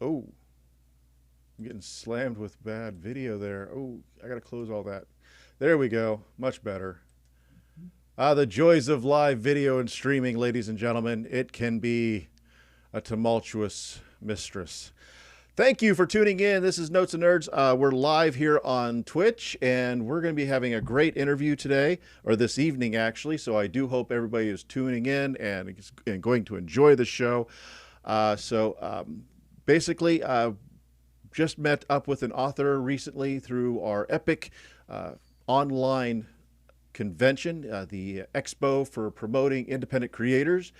Oh, I'm getting slammed with bad video there. Oh, I got to close all that. There we go. Much better. The joys of live video and streaming, ladies and gentlemen. It can be a tumultuous mistress. Thank you for tuning in. This is Notes and Nerds. We're live here on Twitch, and we're going to be having a great interview today, or this evening, actually. So I do hope everybody is tuning in and going to enjoy the show. Basically, just met up with an author recently through our Epic online convention, the expo for promoting independent creators.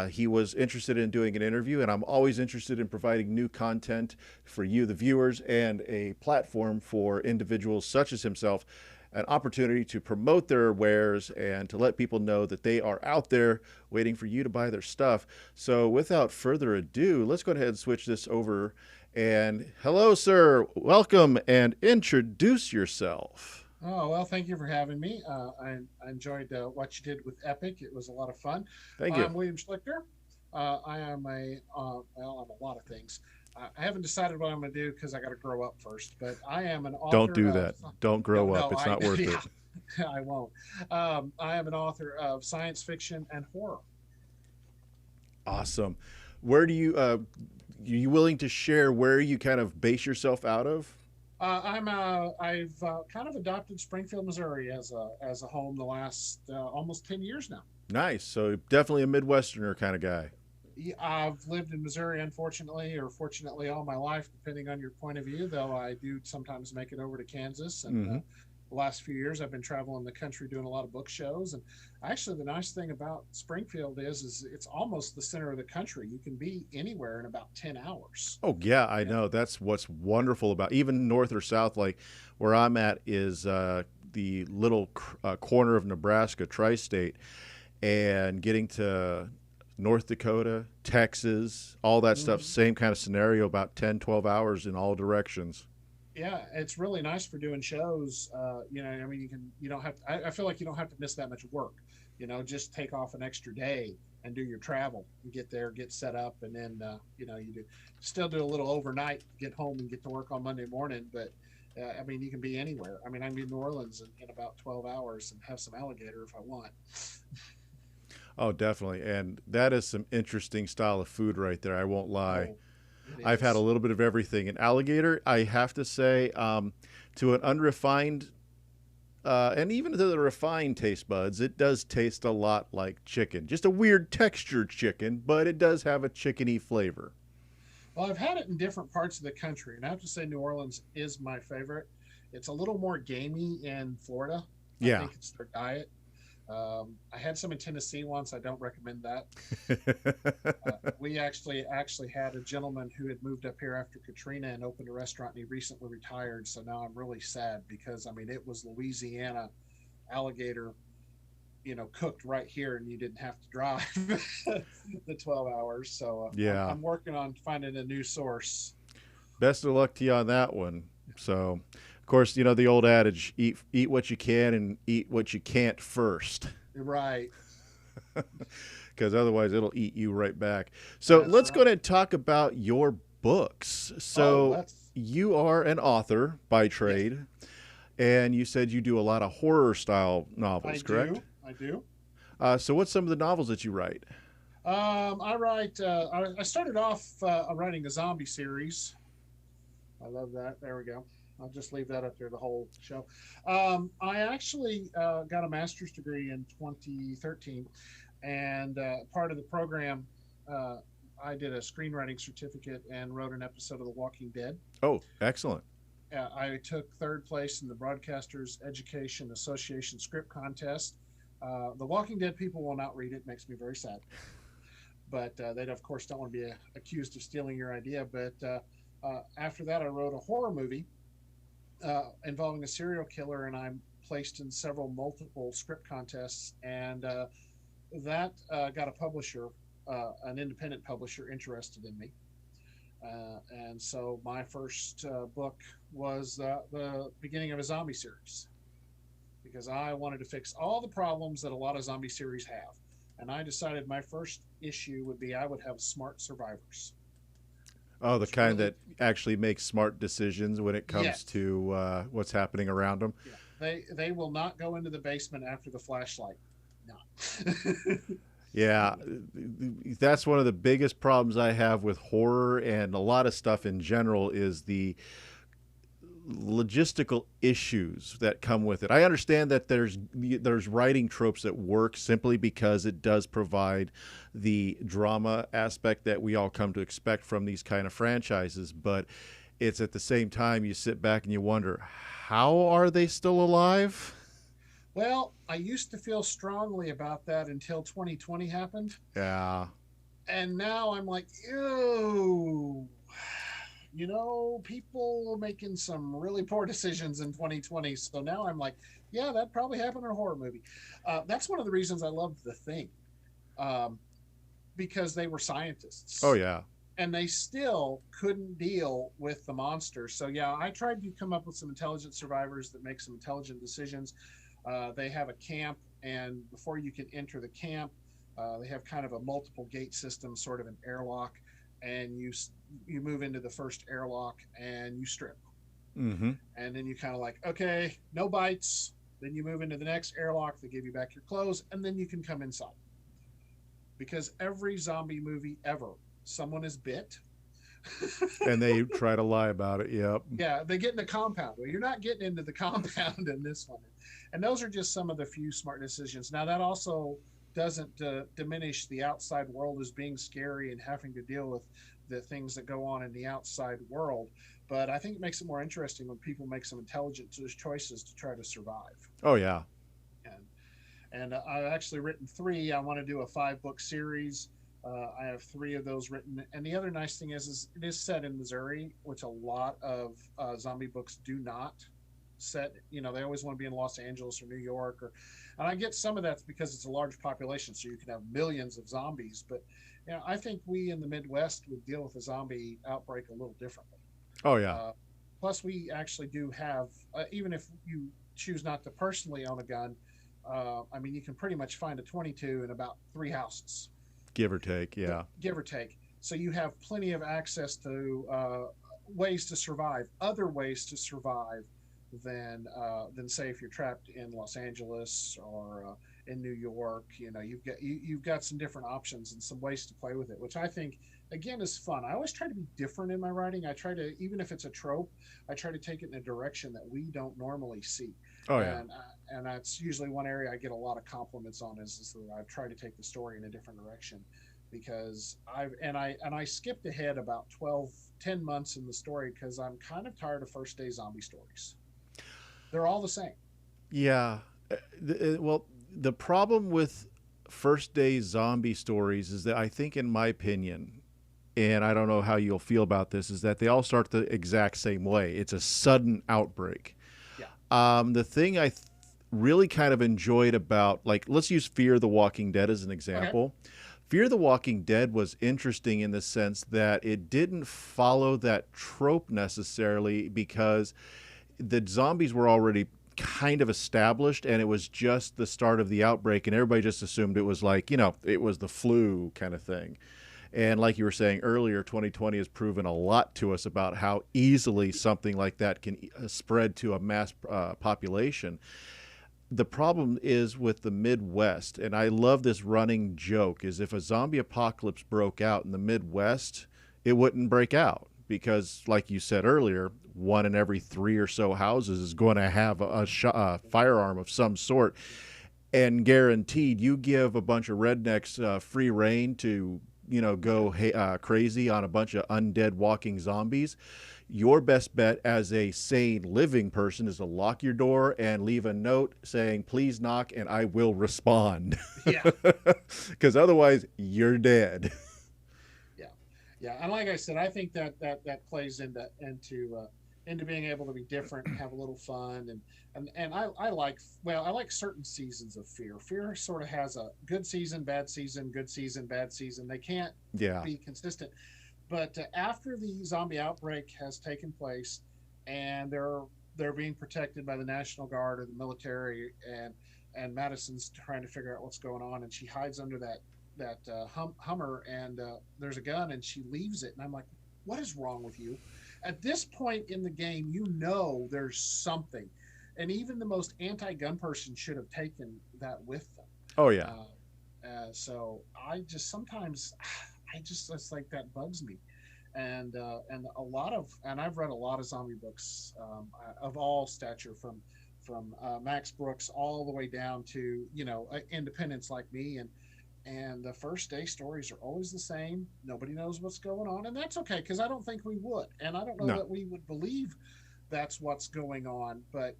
He was interested in doing an interview, and I'm always interested in providing new content for you, the viewers, and a platform for individuals such as himself, an opportunity to promote their wares and to let people know that they are out there waiting for you to buy their stuff. So without further ado, let's go ahead and switch this over. And hello, sir. Welcome, and introduce yourself. Oh, well, thank you for having me. I enjoyed what you did with Epic. It was a lot of fun. Thank you. I'm William Schlichter. I am I'm a lot of things. I haven't decided what I'm going to do because I got to grow up first, but I am an Don't author do of, that. Don't no, grow up. no, It's not worth yeah, it. I won't. I am an author of science fiction and horror. Awesome. Where do you you willing to share where you kind of base yourself out of? I've kind of adopted Springfield, Missouri as a home the last almost 10 years now. Nice. So definitely a Midwesterner kind of guy. I've lived in Missouri, unfortunately, or fortunately, all my life, depending on your point of view. Though I do sometimes make it over to Kansas, and Mm-hmm. the last few years I've been traveling the country doing a lot of book shows. And actually, the nice thing about Springfield is it's almost the center of the country. You can be anywhere in about 10 hours. Oh yeah, I Yeah. know. That's what's wonderful about even north or south. Like where I'm at is the little corner of Nebraska, tri-state, and getting to North Dakota, Texas, all that stuff. Mhm. Same kind of scenario. About 10, 12 hours in all directions. Yeah, it's really nice for doing shows. I mean, you don't have to, I feel like you don't have to miss that much work. Just take off an extra day and do your travel and get there, get set up, and then, you still do a little overnight, get home and get to work on Monday morning. But, I mean, you can be anywhere. I mean, I can be in New Orleans in about 12 hours and have some alligator if I want. Oh, definitely. And that is some interesting style of food right there. I won't lie. Oh, it I've had a is. little bit of everything. And alligator, I have to say, to an unrefined, and even to the refined taste buds, it does taste a lot like chicken. Just a weird textured chicken, but it does have a chickeny flavor. Well, I've had it in different parts of the country, and I have to say New Orleans is my favorite. It's a little more gamey in Florida. I Yeah. think it's their diet. I had some in Tennessee once. I don't recommend that. We actually had a gentleman who had moved up here after Katrina and opened a restaurant, and he recently retired. So now I'm really sad because I mean it was Louisiana alligator, cooked right here, and you didn't have to drive the 12 hours. So Yeah. I'm working on finding a new source. Best of luck to you on that one. So, of course, you know the old adage: eat what you can and eat what you can't first, Right. because otherwise it'll eat you right back. So That's let's go right. ahead and talk about your books. Oh, So let's. you are an author by Yes, trade, and you said you do a lot of horror style I novels, correct? do. I do. So what's some of the novels that you write? I write. I started off writing a zombie series. I love that. There we go. I'll just leave that up there the whole show. I actually got a master's degree in 2013, and part of the program, uh, I did a screenwriting certificate and wrote an episode of The Walking Dead. Oh, excellent. I took third place in the Broadcasters Education Association script contest. The Walking Dead people will not read it. Makes me very sad. But they, of course, don't want to be accused of stealing your idea. But after that, I wrote a horror movie involving a serial killer, and I'm placed in several multiple script contests. And that got a publisher, an independent publisher, interested in me. And so my first book was the beginning of a zombie series because I wanted to fix all the problems that a lot of zombie series have. And I decided my first issue would be I would have smart survivors. Oh, the It's kind really that actually makes smart decisions when it comes yes, to what's happening around them. yeah. They will not go into the basement after the flashlight. No. Yeah, that's one of the biggest problems I have with horror and a lot of stuff in general is the logistical issues that come with it. I understand that there's writing tropes that work simply because it does provide the drama aspect that we all come to expect from these kind of franchises, but it's at the same time you sit back and you wonder, how are they still alive? Well, I used to feel strongly about that until 2020 happened. Yeah. And now I'm like, ew. People making some really poor decisions in 2020. So now I'm like, yeah, that probably happened in a horror movie. That's one of the reasons I loved The Thing, um, because they were Oh scientists yeah. and they still couldn't deal with the monster. So yeah, I tried to come up with some intelligent survivors that make some intelligent decisions. They have a camp, and before you can enter the camp, they have kind of a multiple gate system, sort of an airlock, and you move into the first airlock and you strip, Mm-hmm. and then you kind of like, okay, no bites. Then you move into the next airlock, they give you back your clothes, and then you can come inside. Because every zombie movie ever, someone is bit. And they try to lie about it. Yep. Yeah, they get in the compound. Well, you're not getting into the compound in this one. And those are just some of the few smart decisions. Now, that also doesn't diminish the outside world as being scary and having to deal with the things that go on in the outside world. But I think it makes it more interesting when people make some intelligent choices to try to survive. Oh yeah. And I've actually written three. I want to do a 5-book series. I have three of those written. And the other nice thing is it is set in Missouri, which a lot of zombie books do not set. They always want to be in Los Angeles or New York. And I get some of that's because it's a large population, so you can have millions of zombies. But I think we in the Midwest would deal with a zombie outbreak a little differently. Oh yeah. Uh, Plus, we actually do have, even if you choose not to personally own a gun, I mean, you can pretty much find a 22 in about 3 houses, Give or take. Yeah. give or take. So you have plenty of access to ways to survive, other ways to survive than say if you're trapped in Los Angeles or in New York. You've got some different options and some ways to play with it, which I think again is fun. I always try to be different in my writing. I try to, even if it's a trope, I try to take it in a direction that we don't normally see. Oh yeah. And that's usually one area I get a lot of compliments on is that I've tried to take the story in a different direction, because I skipped ahead about 10 months in the story because I'm kind of tired of first day zombie stories. They're all the same. Yeah. Well, the problem with first day zombie stories is that I think, in my opinion, and I don't know how you'll feel about this, is that they all start the exact same way. It's a sudden outbreak. Yeah. The thing really kind of enjoyed about, like, let's use Fear the Walking Dead as an Okay. example. Fear the Walking Dead was interesting in the sense that it didn't follow that trope necessarily because the zombies were already kind of established and it was just the start of the outbreak and everybody just assumed it was like, it was the flu kind of thing. And like you were saying earlier, 2020 has proven a lot to us about how easily something like that can spread to a mass population. The problem is with the Midwest, and I love this running joke, is if a zombie apocalypse broke out in the Midwest, it wouldn't break out because, like you said earlier, one in every three or so houses is going to have a firearm of some sort. And guaranteed, you give a bunch of rednecks free reign to, go crazy on a bunch of undead walking zombies. Your best bet as a sane living person is to lock your door and leave a note saying, please knock and I will respond. Yeah. Because otherwise, you're dead. Yeah. Yeah. And like I said, I think that plays into being able to be different and have a little fun. And I like certain seasons of Fear. Fear sort of has a good season, bad season, good season, bad season. They can't Yeah. be consistent. But after the zombie outbreak has taken place, and they're being protected by the National Guard or the military, and Madison's trying to figure out what's going on, and she hides under that Hummer, and there's a gun, and she leaves it, and I'm like, What is wrong with you? At this point in the game, you know there's something. And even the most anti gun person should have taken that with them. Oh yeah. So I just sometimes, it's like that bugs me. And a lot of, and I've read a lot of zombie books of all stature, from Max Brooks all the way down to, independents like me. And the first day stories are always the same. Nobody knows what's going on, and that's okay, because I don't think we would, and I don't know No. that we would believe that's what's going on. But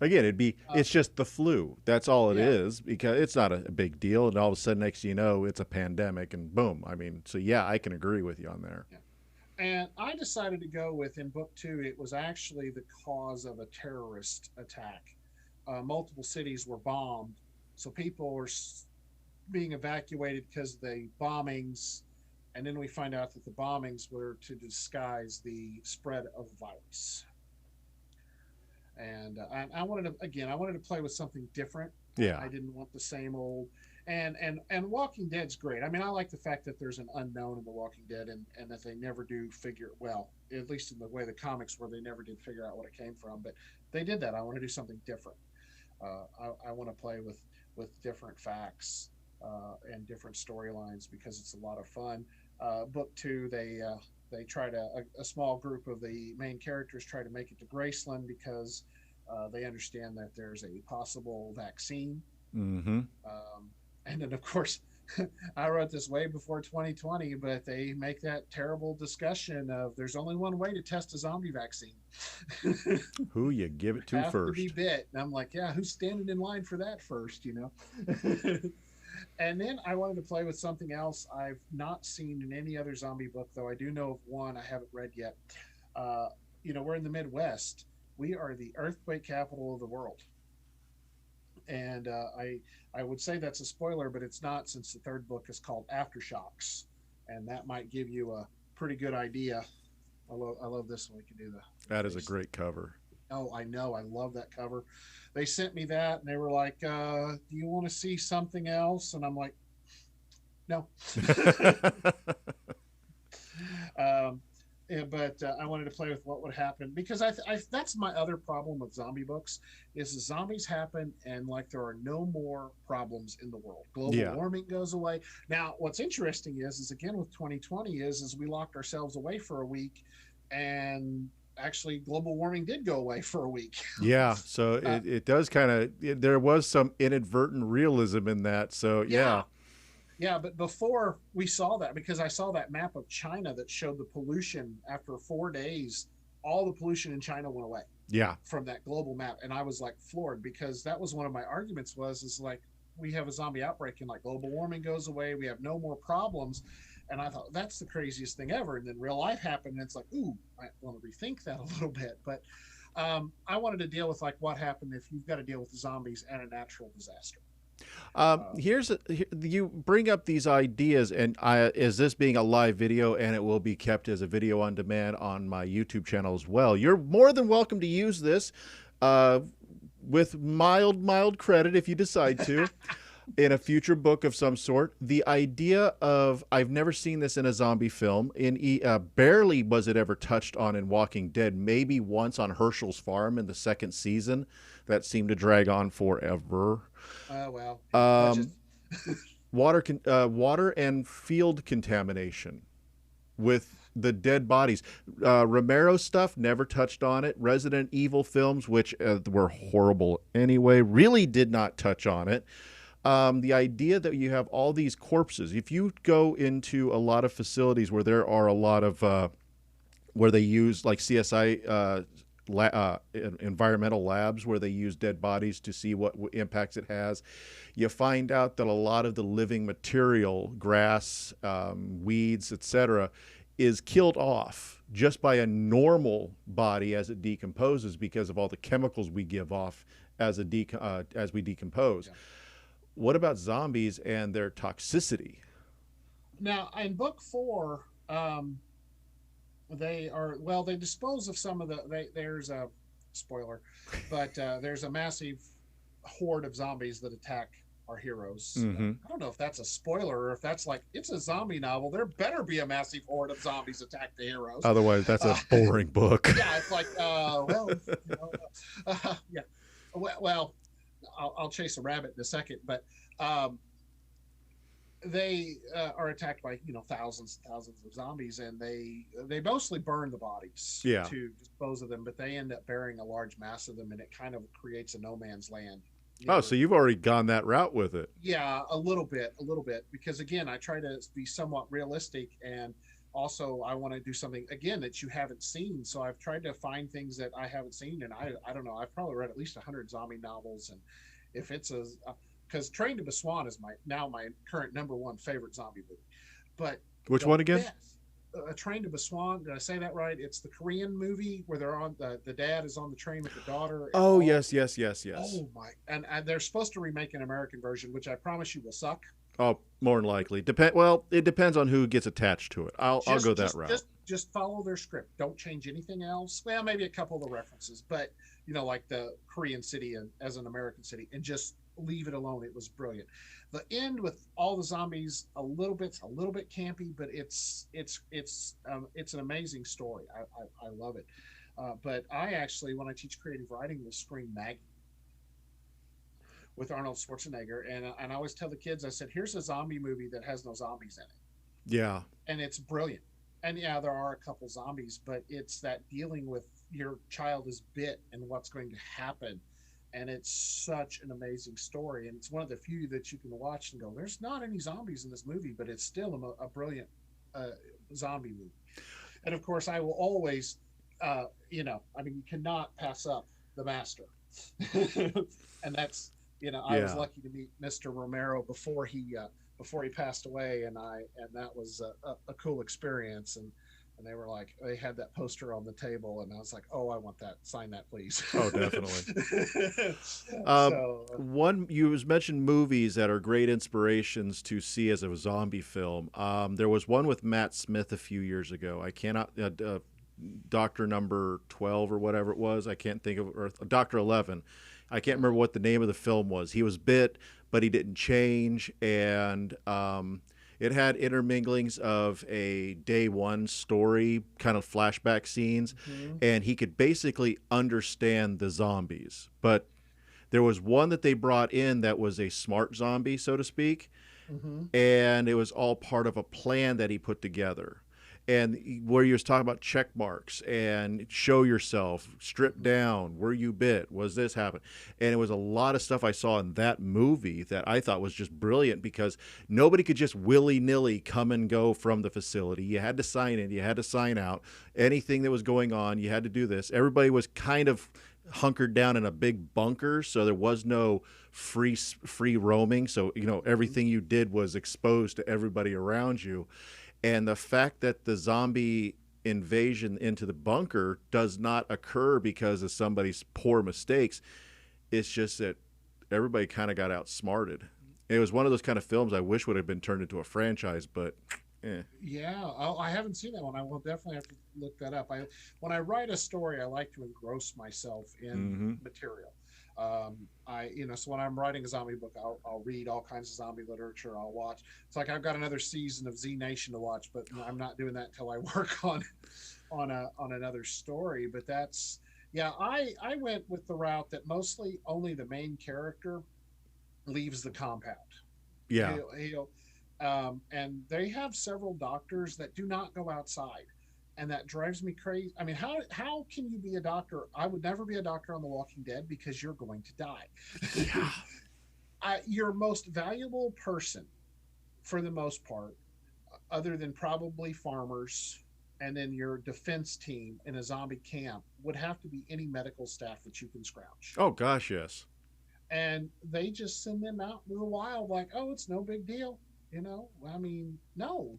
Again, it's just the flu. That's all it yeah, is, because it's not a big deal. And all of a sudden, next thing you know, it's a pandemic, and boom. I mean, so yeah, I can agree with you on there. yeah. And I decided to go with, in book two, it was actually the cause of a terrorist attack. Multiple cities were bombed, so people were being evacuated because of the bombings. And then we find out that the bombings were to disguise the spread of the virus. And I wanted to, again, I wanted to play with something different. Yeah. I didn't want the same old. And Walking Dead's great. I mean, I like the fact that there's an unknown in The Walking Dead, and that they never do figure, well, at least in the way the comics were, they never did figure out what it came from. But they did that. I want to do something different. I want to play with different facts and different storylines, because it's a lot of fun. Book two, they try to, a small group of the main characters try to make it to Graceland, because they understand that there's a possible vaccine. Mm-hmm. And then, of course, I wrote this way before 2020, but they make that terrible discussion of there's only one way to test a zombie vaccine. Who you give it to Have first? to be bit. And I'm like, yeah, who's standing in line for that first, And then I wanted to play with something else I've not seen in any other zombie book, though I do know of one I haven't read yet. We're in the Midwest. We are the earthquake capital of the world. And I would say that's a spoiler, but it's not, since the third book is called Aftershocks, and that might give you a pretty good idea. I love this one. We can do That is a great cover. Oh, I know. I love that cover. They sent me that, and they were like, do you want to see something else? And I'm like, no. But I wanted to play with what would happen, because that's my other problem with zombie books, is the zombies happen and like there are no more problems in the world. Global warming goes away. Now, what's interesting is again with 2020 is we locked ourselves away for a week, and actually global warming did go away for a week. Yeah, so it does kind of, there was some inadvertent realism in that. So yeah. Yeah, but before we saw that, because I saw that map of China that showed the pollution after 4 days, all the pollution in China went away. Yeah. From that global map. And I was like floored, because that was one of my arguments is like, we have a zombie outbreak and like global warming goes away. We have no more problems. And I thought that's the craziest thing ever. And then real life happened. And it's like, ooh, I want to rethink that a little bit. But I wanted to deal with like what happened if you've got to deal with the zombies and a natural disaster. You bring up these ideas, and is this being a live video, and it will be kept as a video on demand on my YouTube channel as well. You're more than welcome to use this with mild credit if you decide to in a future book of some sort. The idea of, I've never seen this in a zombie film, barely was it ever touched on in Walking Dead, maybe once on Herschel's farm in the second season. That seemed to drag on forever. Water and field contamination with the dead bodies. Romero stuff, never touched on it. Resident Evil films, which were horrible anyway, really did not touch on it. The idea that you have all these corpses. If you go into a lot of facilities where there are a lot of where they use like CSI environmental labs, where they use dead bodies to see what impacts it has, you find out that a lot of the living material, grass, weeds, etc., is killed off just by a normal body as it decomposes, because of all the chemicals we give off as we decompose. Yeah. What about zombies and their toxicity? Now, in book 4, they dispose of some of there's a spoiler, but there's a massive horde of zombies that attack our heroes. Mm-hmm. I don't know if that's a spoiler or if that's like it's a zombie novel. There better be a massive horde of zombies attack the heroes. Otherwise, that's a Uh, boring book. yeah, it's like, well, you know, yeah, well, I'll chase a rabbit in a second, but um, they are attacked by thousands and thousands of zombies, and they mostly burn the bodies Yeah. to dispose of them, but they end up burying a large mass of them, and it kind of creates a no man's land Oh, near. so you've already gone that route with it. Yeah, a little bit, because again, I try to be somewhat realistic, and also I want to do something again that you haven't seen. So I've tried to find things that I haven't seen, and I don't know. I've probably read at least 100 zombie novels, and if it's a because Train to Busan is my current number one favorite zombie movie, but Which the one again? best. A Train to Busan. Did I say that right? It's the Korean movie where they're on the dad is on the train with the daughter. And Oh, all. yes, yes, yes, yes. Oh my! And they're supposed to remake an American version, which I promise you will suck. Oh, more than likely. Well, it depends on who gets attached to it. I'll go that route. Just follow their script. Don't change anything else. Well, maybe a couple of the references, but like the Korean city as an American city, and just leave it alone. It was brilliant. The end with all the zombies a little bit campy, but it's an amazing story. I love it. But I actually, when I teach creative writing, will screen Maggie with Arnold Schwarzenegger, and I always tell the kids, I said, here's a zombie movie that has no zombies in it, Yeah. and it's brilliant. And yeah, there are a couple zombies, but it's that dealing with your child is bit and what's going to happen. And it's such an amazing story. And it's one of the few that you can watch and go, there's not any zombies in this movie, but it's still a brilliant uh, zombie movie. And of course, I will always, I mean, you cannot pass up the master. And that's, I was Yeah. lucky to meet Mr. Romero before he passed away, and that was a cool experience. And they were like, they had that poster on the table, and I was like, oh, I want that. Sign that, please. Oh, definitely. So One you was mentioned movies that are great inspirations to see as a zombie film. There was one with Matt Smith a few years ago. I cannot Doctor Number 12 or whatever it was. I can't think of, or Doctor 11. I can't remember what the name of the film was. He was bit, but he didn't change, and it had interminglings of a day one story, kind of flashback scenes, mhm, and he could basically understand the zombies. But there was one that they brought in that was a smart zombie, so to speak, mhm, and it was all part of a plan that he put together. And where you was talking about check marks and show yourself, strip down, were you bit, was this happen? And it was a lot of stuff I saw in that movie that I thought was just brilliant, because nobody could just willy-nilly come and go from the facility. You had to sign in, you had to sign out. Anything that was going on, you had to do this. Everybody was kind of hunkered down in a big bunker, so there was no free roaming. So mhm. everything you did was exposed to everybody around you. And the fact that the zombie invasion into the bunker does not occur because of somebody's poor mistakes, it's just that everybody kind of got outsmarted. It was one of those kind of films I wish would have been turned into a franchise, but eh. Yeah, I haven't seen that one. I will definitely have to look that up. When I write a story, I like to engross myself in Mm-hmm. material. So when I'm writing a zombie book, I'll read all kinds of zombie literature. I'll watch. It's like I've got another season of Z Nation to watch, but I'm not doing that until I work on another story. But that's yeah. I went with the route that mostly only the main character leaves the compound. Yeah. And they have several doctors that do not go outside, and that drives me crazy. I mean, how can you be a doctor? I would never be a doctor on The Walking Dead, because you're going to die. Yeah. Your most valuable person, for the most part, other than probably farmers, and then your defense team in a zombie camp, would have to be any medical staff that you can scrounge. Oh gosh, yes. And they just send them out in the wild like, oh, it's no big deal. I mean, no,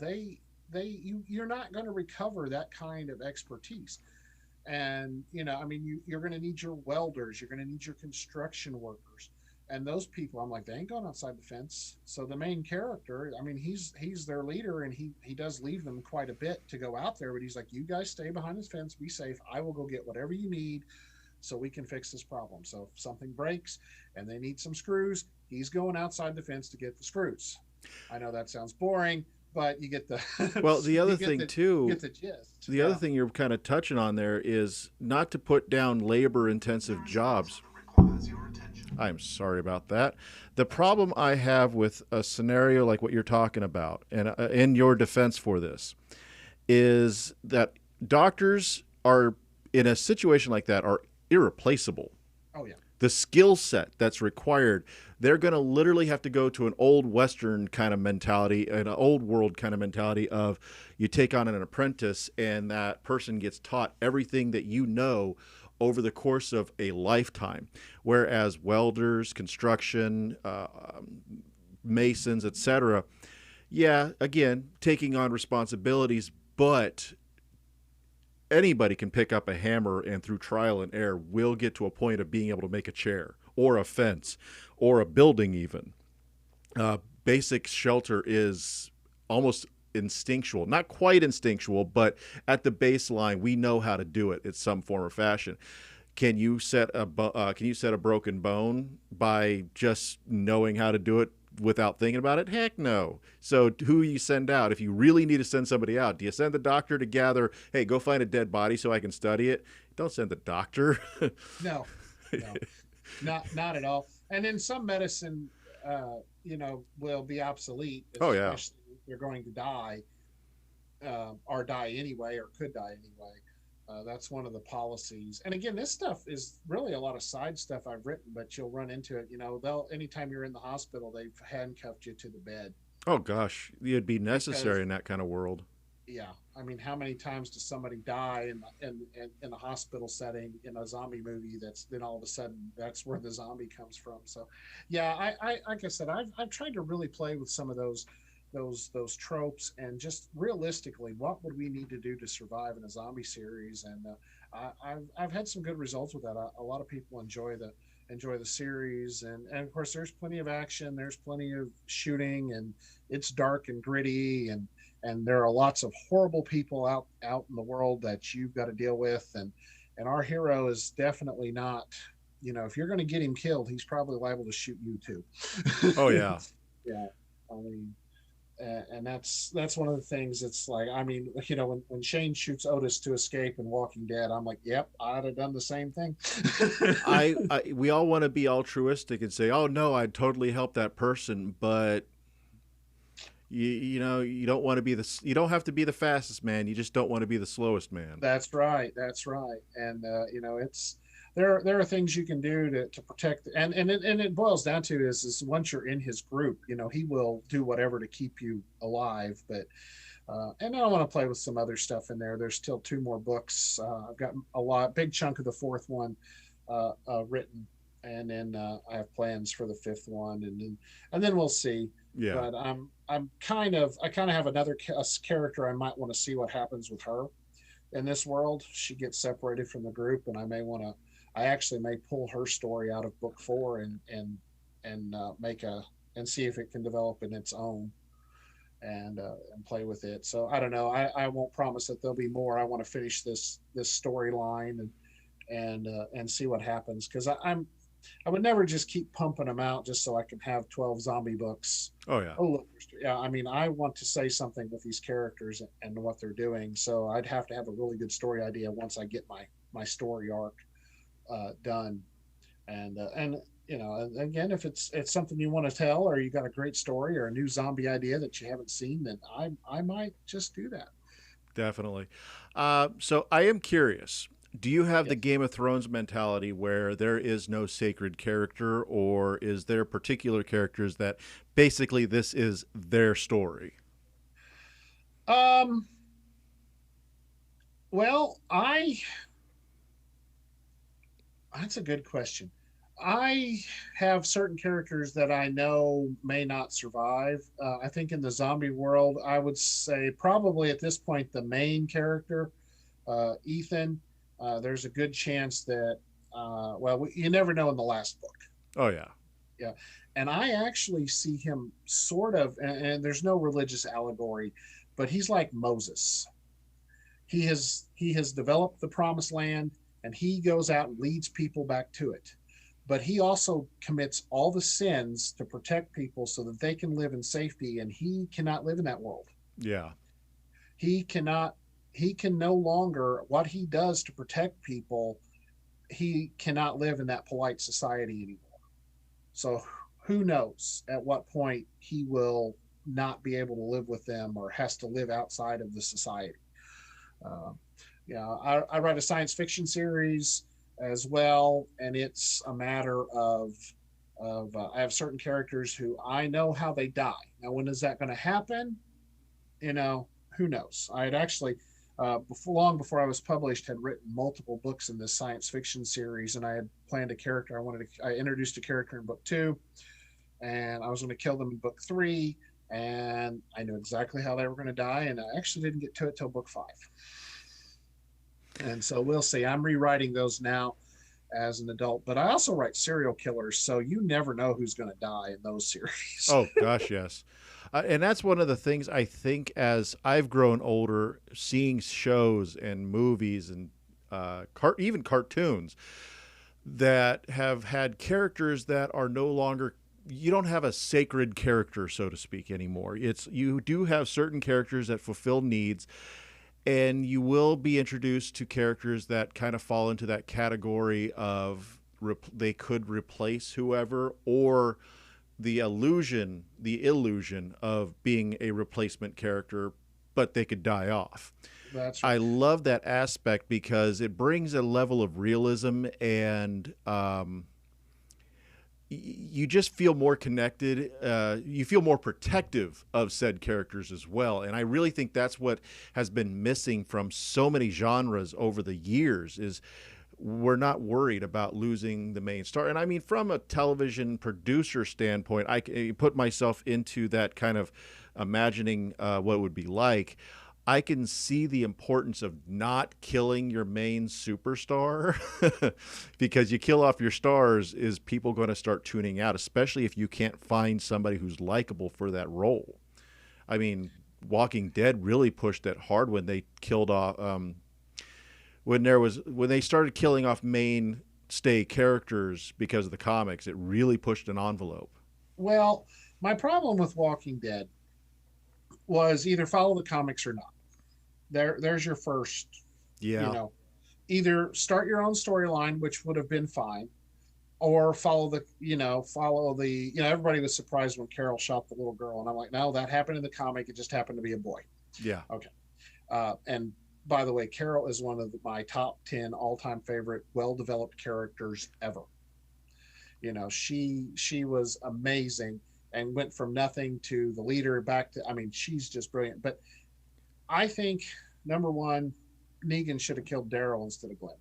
you're not going to recover that kind of expertise. And I mean, you're going to need your welders, you're going to need your construction workers, and those people, I'm like, they ain't going outside the fence. So the main character, I mean, he's their leader, and he does leave them quite a bit to go out there, but he's like, you guys stay behind this fence, be safe, I will go get whatever you need, so we can fix this problem. So if something breaks and they need some screws, he's going outside the fence to get the screws. I know that sounds boring, but you get the Well, the other you get thing the too, gist. the other Yeah. thing you're kind of touching on there is not to put down labor intensive jobs. I'm sorry about that. The That's problem I have with a scenario like what you're talking about, and in your defense for this, is that doctors are in a situation like that are irreplaceable. oh yeah. The skill set that's required, they're going to literally have to go to an old Western kind of mentality, an old world kind of mentality of you take on an apprentice and that person gets taught everything that you know over the course of a lifetime. Whereas welders, construction, masons, etc., yeah, again, taking on responsibilities, but anybody can pick up a hammer and through trial and error will get to a point of being able to make a chair or a fence or a building even. Basic shelter is almost instinctual, not quite instinctual, but at the baseline we know how to do it in some form or fashion. Can you set a broken bone by just knowing how to do it without thinking about it? Heck no. So who you send out? If you really need to send somebody out, do you send the doctor to gather, hey, go find a dead body so I can study it? Don't send the doctor. No, no, not at all. And in some medicine, will be obsolete, Oh yeah. especially if you're going to die, or die anyway, or could die anyway. That's one of the policies. And again, this stuff is really a lot of side stuff I've written, but you'll run into it. They'll anytime you're in the hospital, they've handcuffed you to the bed Oh gosh, it'd be necessary because in that kind of world. yeah, I mean, how many times does somebody die in a hospital setting in a zombie movie? That's then all of a sudden that's where the zombie comes from. So, yeah, I like I said, I've tried to really play with some of those tropes and just realistically, what would we need to do to survive in a zombie series? And I've had some good results with that. A lot of people enjoy the series, and of course, there's plenty of action, there's plenty of shooting, and it's dark and gritty, and there are lots of horrible people out in the world that you've got to deal with, and our hero is definitely not, if you're going to get him killed, he's probably liable to shoot you too. Oh yeah. Yeah, I mean, and that's one of the things. It's like, I mean, when Shane shoots Otis to escape in Walking Dead, I'm like, yep, I'd have done the same thing. We all want to be altruistic and say, "Oh no, I'd totally help that person," but you don't want to be you don't have to be the fastest man. You just don't want to be the slowest man. That's right. That's right. And it's there are things you can do to protect, and it boils down to is once you're in his group, he will do whatever to keep you alive. But and I want to play with some other stuff in there. There's still two more books. I've got big chunk of the fourth one written, and then I have plans for the fifth one, and then we'll see. Yeah. But I kind of have another character I might want to see what happens with her in this world. She gets separated from the group, and I actually may pull her story out of book four and see if it can develop in its own and play with it. So I don't know. I won't promise that there'll be more. I want to finish this storyline and see what happens, because I would never just keep pumping them out just so I can have 12 zombie books. Oh yeah. Oh, look, yeah. I mean, I want to say something with these characters and what they're doing. So I'd have to have a really good story idea once I get my story arc done. And again, if it's something you want to tell, or you got a great story or a new zombie idea that you haven't seen, then I might just do that. Definitely. So I am curious. Do you have the Yes. Game of Thrones mentality where there is no sacred character, or is there particular characters that basically this is their story? Um. Well, that's a good question. I have certain characters that I know may not survive. I think in the zombie world, I would say probably at this point the main character, Ethan. There's a good chance that, well, you never know in the last book. Oh yeah. Yeah, and I actually see him sort of, and there's no religious allegory, but he's like Moses. He has developed the promised land. and he goes out and leads people back to it. But he also commits all the sins to protect people so that they can live in safety, and he cannot live in that world. Yeah. He cannot, he can no longer, what he does to protect people, he cannot live in that polite society anymore. So who knows at what point he will not be able to live with them or has to live outside of the society. Uh, yeah, I write a science fiction series as well, and it's a matter of I have certain characters who I know how they die. Now, when is that going to happen? You know, who knows? I had actually, long before I was published, had written multiple books in this science fiction series, and I had planned a character. I introduced a character in book 2, and I was going to kill them in book 3, and I knew exactly how they were going to die, and I actually didn't get to it till book 5. And so we'll see. I'm rewriting those now as an adult, but I also write serial killers, so you never know who's going to die in those series. Oh gosh, yes. And that's one of the things I think as I've grown older, seeing shows and movies and even cartoons that have had characters that are no longer, you don't have a sacred character, so to speak, anymore. It's, you do have certain characters that fulfill needs, and you will be introduced to characters that kind of fall into that category of they could replace whoever, or the illusion of being a replacement character, but they could die off. That's I right. love that aspect because it brings a level of realism, and you just feel more connected. You feel more protective of said characters as well. And I really think that's what has been missing from so many genres over the years is we're not worried about losing the main star. And I mean, from a television producer standpoint, I put myself into that kind of imagining what it would be like. I can see the importance of not killing your main superstar because you kill off your stars is people going to start tuning out, especially if you can't find somebody who's likable for that role. I mean, Walking Dead really pushed that hard when they killed off when they started killing off mainstay characters because of the comics. It really pushed an envelope. Well, my problem with Walking Dead was either follow the comics or not. There's your first, you Yeah. know, either start your own storyline, which would have been fine, or everybody was surprised when Carol shot the little girl, and I'm like, no, that happened in the comic. It just happened to be a boy. Yeah. Okay. And by the way, Carol is one of my top 10 all-time favorite, well-developed characters ever. She was amazing and went from nothing to the leader back to. I mean, she's just brilliant. But I think number one, Negan should have killed Daryl instead of Glenn.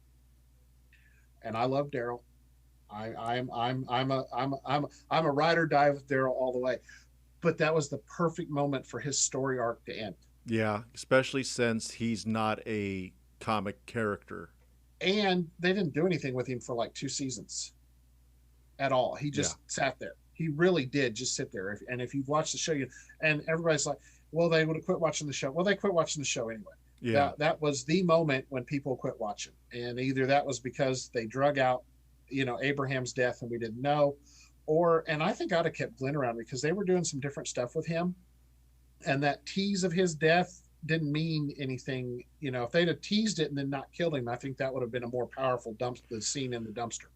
And I love Daryl. I'm a ride or die with Daryl all the way. But that was the perfect moment for his story arc to end. Yeah. Especially since he's not a comic character. And they didn't do anything with him for like 2 seasons at all. He Yeah. just sat there. He really did just sit there. And if you've watched the show, and everybody's like, well, they would have quit watching the show. Well, they quit watching the show anyway. Yeah. That was the moment when people quit watching. And either that was because they drug out, Abraham's death and we didn't know, and I think I'd have kept Glenn around because they were doing some different stuff with him. And that tease of his death didn't mean anything. If they'd have teased it and then not killed him, I think that would have been a more powerful the scene in the dumpster.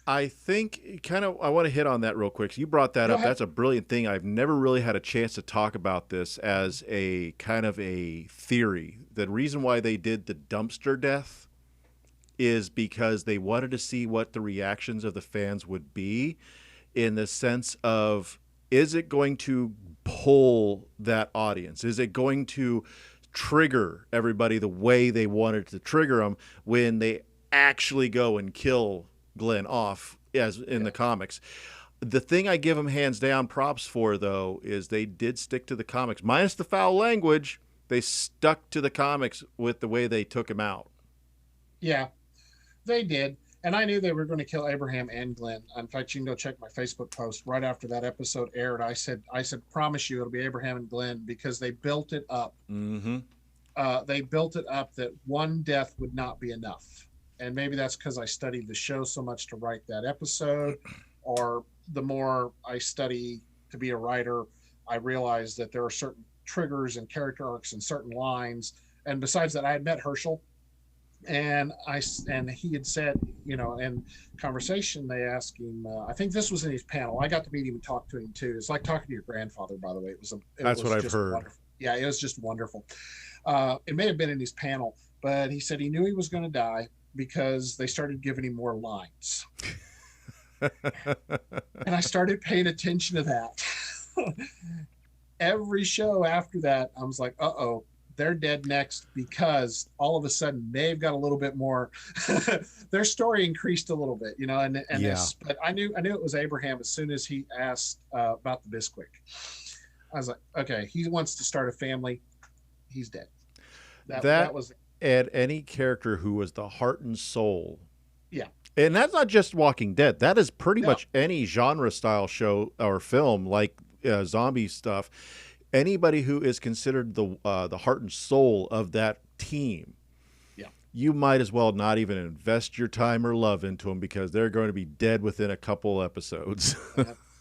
I think I want to hit on that real quick. You brought that Go up. ahead. That's a brilliant thing. I've never really had a chance to talk about this as a kind of a theory. The reason why they did the dumpster death is because they wanted to see what the reactions of the fans would be, in the sense of, is it going to pull that audience? Is it going to trigger everybody the way they wanted to trigger them when they actually go and kill Glenn off as in the comics? The thing I give them hands down props for, though, is they did stick to the comics. Minus the foul language, they stuck to the comics with the way they took him out. Yeah, they did. And I knew they were going to kill Abraham and Glenn. In fact, you can go check my Facebook post right after that episode aired. I said, promise you it'll be Abraham and Glenn, because they built it up. Mm-hmm. They built it up that one death would not be enough. And maybe that's because I studied the show so much to write that episode, or the more I study to be a writer, I realize that there are certain triggers and character arcs and certain lines. And besides that, I had met Herschel, and he had said, in conversation, they asked him. I think this was in his panel. I got to meet him and talk to him too. It's like talking to your grandfather, by the way. That's what I've just heard. wonderful. Yeah, it was just wonderful. It may have been in his panel, but he said he knew he was going to die because they started giving him more lines. And I started paying attention to that. Every show after that, I was like, uh-oh, they're dead next, because all of a sudden they've got a little bit more. Their story increased a little bit, and Yeah. but I knew it was Abraham as soon as he asked about the Bisquick. I was like, okay, he wants to start a family. He's dead. That was. And any character who was the heart and soul. Yeah. And that's not just Walking Dead. That is pretty No. much any genre style show or film, like zombie stuff. Anybody who is considered the heart and soul of that team, Yeah, you might as well not even invest your time or love into them, because they're going to be dead within a couple episodes.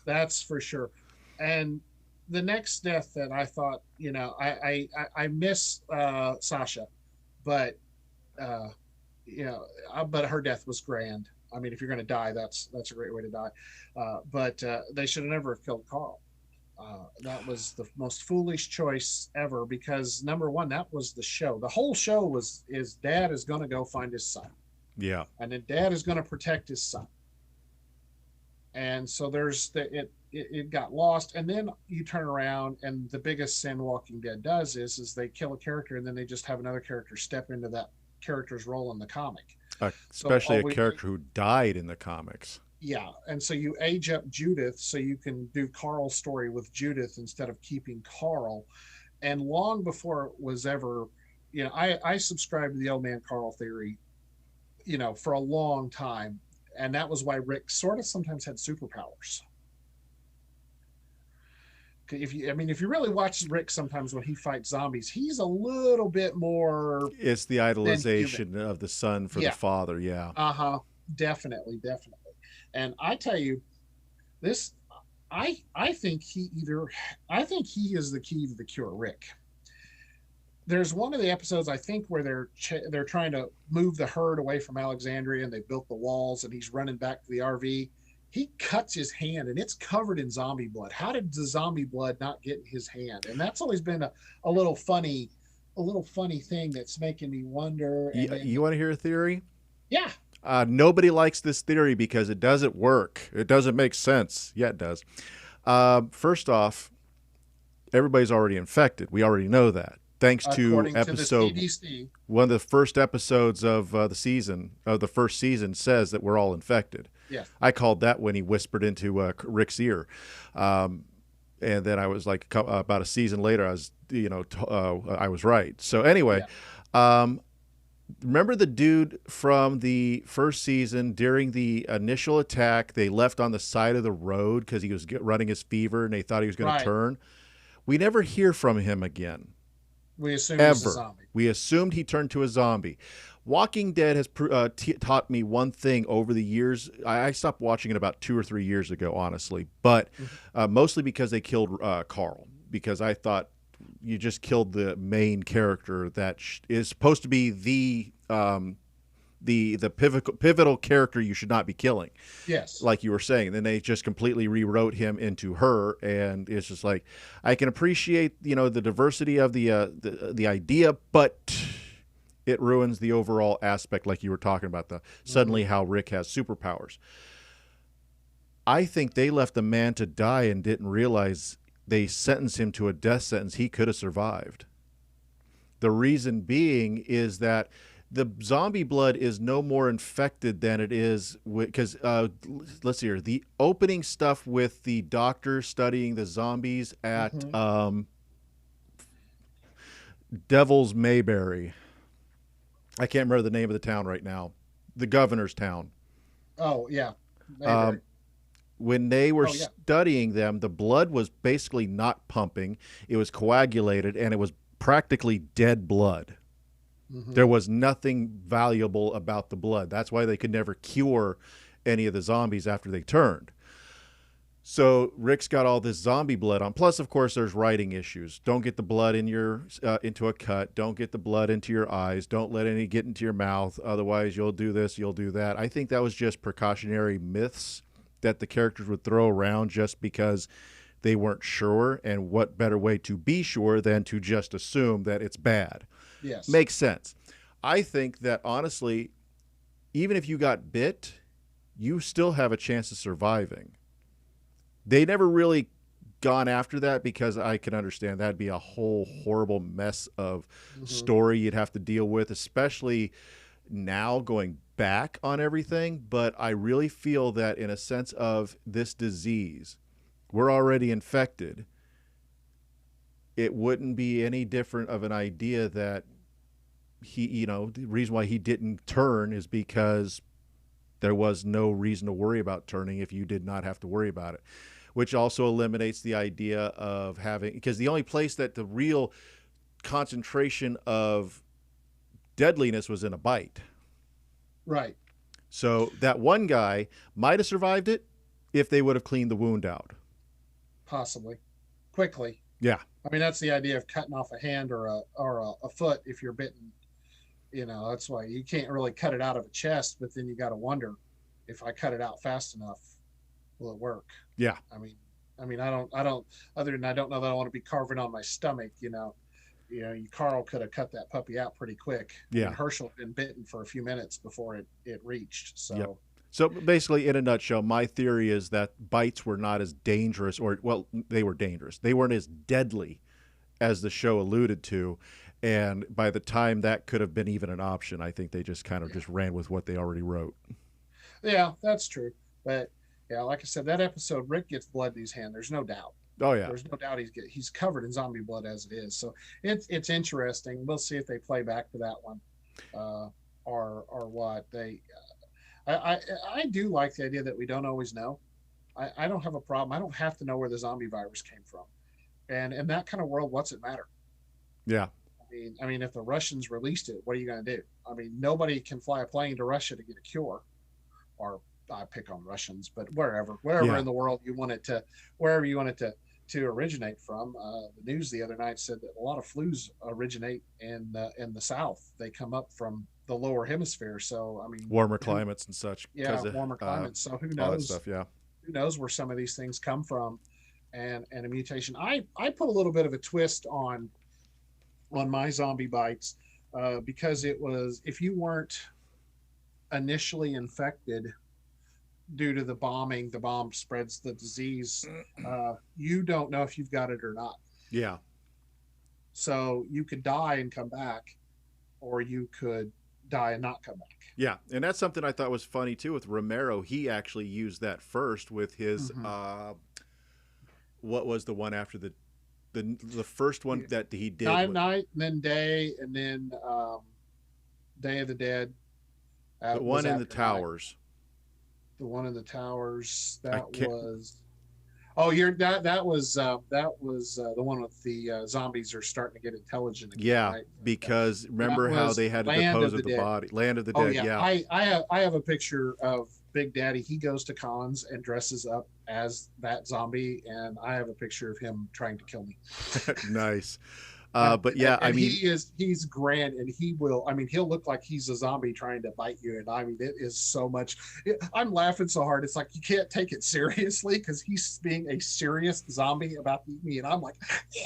that's for sure. And the next death that I thought, I miss Sasha, but but her death was grand. I mean, if you're going to die, that's a great way to die. But they should have never killed Carl. That was the most foolish choice ever, because number one, that was the show. The whole show is dad is going to go find his son. Yeah. And then dad is going to protect his son. And so it got lost. And then you turn around, and the biggest sin Walking Dead does is they kill a character, and then they just have another character step into that character's role in the comic. Especially a character who died in the comics. Yeah, and so you age up Judith so you can do Carl's story with Judith instead of keeping Carl. And long before it was ever, I subscribed to the old man Carl theory, for a long time. And that was why Rick sort of sometimes had superpowers. If you really watch Rick sometimes when he fights zombies, he's a little bit more. It's the idolization of the son for the father. Yeah. Definitely. And I tell you, this, I think he is the key to the cure, Rick. There's one of the episodes, I think, where they're trying to move the herd away from Alexandria, and they built the walls, and he's running back to the RV. He cuts his hand, and it's covered in zombie blood. How did the zombie blood not get in his hand? And that's always been a little funny thing that's making me wonder. You want to hear a theory? Yeah. Nobody likes this theory because it doesn't work. It doesn't make sense. Yeah, it does. First off, everybody's already infected. We already know that. Thanks to episode one of the first episodes of the first season says that we're all infected. Yeah. I called that when he whispered into Rick's ear. And then I was like, about a season later, I was right. So anyway, remember the dude from the first season during the initial attack? They left on the side of the road because he was running his fever, and they thought he was going to turn. We never hear from him again. We assumed he's a zombie. We assumed he turned to a zombie. Walking Dead has taught me one thing over the years. I stopped watching it about 2 or 3 years ago, honestly, but mostly because they killed Carl. Because I thought you just killed the main character that is supposed to be the pivotal character you should not be killing. Yes. Like you were saying. And then they just completely rewrote him into her, and it's just like, I can appreciate, the diversity of the idea, but it ruins the overall aspect, like you were talking about, suddenly how Rick has superpowers. I think they left the man to die and didn't realize they sentenced him to a death sentence he could have survived. The reason being is that the zombie blood is no more infected than it is because let's see here, the opening stuff with the doctor studying the zombies at Devil's Mayberry. I can't remember the name of the town right now. The governor's town. Oh yeah. When they were studying them, the blood was basically not pumping. It was coagulated, and it was practically dead blood. Mm-hmm. There was nothing valuable about the blood. That's why they could never cure any of the zombies after they turned. So Rick's got all this zombie blood on. Plus, of course, there's writing issues. Don't get the blood in your into a cut. Don't get the blood into your eyes. Don't let any get into your mouth. Otherwise, you'll do this. You'll do that. I think that was just precautionary myths that the characters would throw around just because they weren't sure. And what better way to be sure than to just assume that it's bad? Yes. Makes sense. I think that honestly, even if you got bit, you still have a chance of surviving. They never really gone after that because I can understand that'd be a whole horrible mess of story you'd have to deal with, especially now going back on everything. But I really feel that in a sense of this disease, we're already infected. It wouldn't be any different of an idea that he, the reason why he didn't turn is because there was no reason to worry about turning if you did not have to worry about it, which also eliminates the idea of having, because the only place that the real concentration of deadliness was in a bite. Right. So that one guy might have survived it if they would have cleaned the wound out. Possibly. Quickly. Yeah. I mean, that's the idea of cutting off a hand or a foot if you're bitten. That's why you can't really cut it out of a chest, but then you got to wonder, if I cut it out fast enough, will it work? Yeah. I mean, I don't, other than I don't know that I want to be carving on my stomach, Carl could have cut that puppy out pretty quick. Yeah. I mean, Herschel had been bitten for a few minutes before it reached. So, yep. So basically, in a nutshell, my theory is that bites were not as dangerous, they were dangerous. They weren't as deadly as the show alluded to. And by the time that could have been even an option, I think they just kind of just ran with what they already wrote. Yeah, that's true. But yeah, like I said, that episode, Rick gets blood in his hand. There's no doubt. Oh yeah, there's no doubt he's covered in zombie blood as it is. So it's interesting. We'll see if they play back to that one, or what they. I do like the idea that we don't always know. I don't have a problem. I don't have to know where the zombie virus came from, and in that kind of world, what's it matter? Yeah. I mean, if the Russians released it, what are you going to do? I mean, nobody can fly a plane to Russia to get a cure, or I pick on Russians, but wherever in the world you want it to, wherever you want it to originate from. The news the other night said that a lot of flus originate in the South. They come up from the lower hemisphere. So, I mean, warmer climates and such. Yeah, warmer climates. So who knows? All that stuff, yeah. Who knows where some of these things come from, and a mutation. I put a little bit of a twist on my zombie bites because it was, if you weren't initially infected due to the bombing, the bomb spreads the disease, you don't know if you've got it or not. Yeah. So you could die and come back, or you could die and not come back. Yeah, and that's something I thought was funny too with Romero. He actually used that first with his what was the one after the first one that he did? Night, and then Day, and then Day of the Dead. The one in the towers. The one in the towers. That was. Oh, that was the one with the zombies are starting to get intelligent again. Yeah, right? because remember how they had to dispose of the body. Land of the Dead. Yeah. I have a picture of Big Daddy. He goes to cons and dresses up as that zombie, and I have a picture of him trying to kill me. Nice. But yeah, and he's grand, and he'll look like he's a zombie trying to bite you. And I mean, it is so much. I'm laughing so hard. It's like you can't take it seriously because he's being a serious zombie about to eat me. And I'm like, yeah.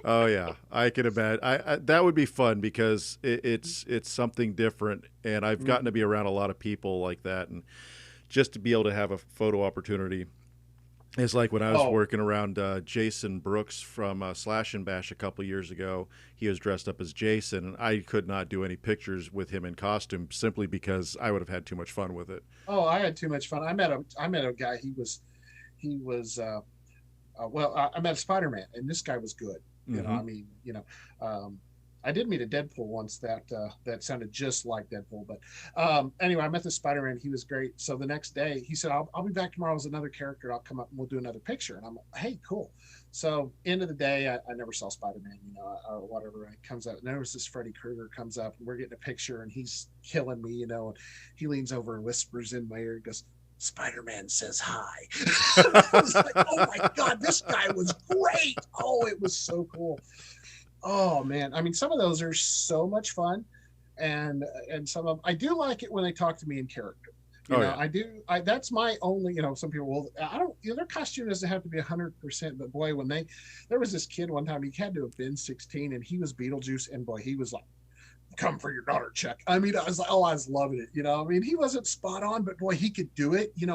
Oh yeah, I can imagine. I that would be fun because it's something different, and I've gotten to be around a lot of people like that, and just to be able to have a photo opportunity. It's like when I was working around Jason Brooks from Slash and Bash a couple years ago. He was dressed up as Jason, and I could not do any pictures with him in costume simply because I would have had too much fun with it. Oh, I had too much fun. I met a guy. He was I met a Spider-Man, and this guy was good. You know, I mean, I did meet a Deadpool once that sounded just like Deadpool. But anyway, I met the Spider-Man. He was great. So the next day, he said, "I'll be back tomorrow as another character. I'll come up and we'll do another picture." And I'm like, "Hey, cool." So end of the day, I never saw Spider-Man, or whatever. And it comes up, and there was this Freddy Krueger comes up, and we're getting a picture, and he's killing me, And he leans over and whispers in my ear, and goes, "Spider-Man says hi." I was like, "Oh my god, this guy was great!" Oh, it was so cool. Oh man, I mean, some of those are so much fun, and some of I do like it when they talk to me in character. Oh yeah. I do. That's my only. Some people will. I don't. Their costume doesn't have to be 100%, but boy, there was this kid one time. He had to have been 16, and he was Beetlejuice, and boy, he was like, "Come for your daughter, check." I mean, I was like, oh, I was loving it. I mean, he wasn't spot on, but boy, he could do it. You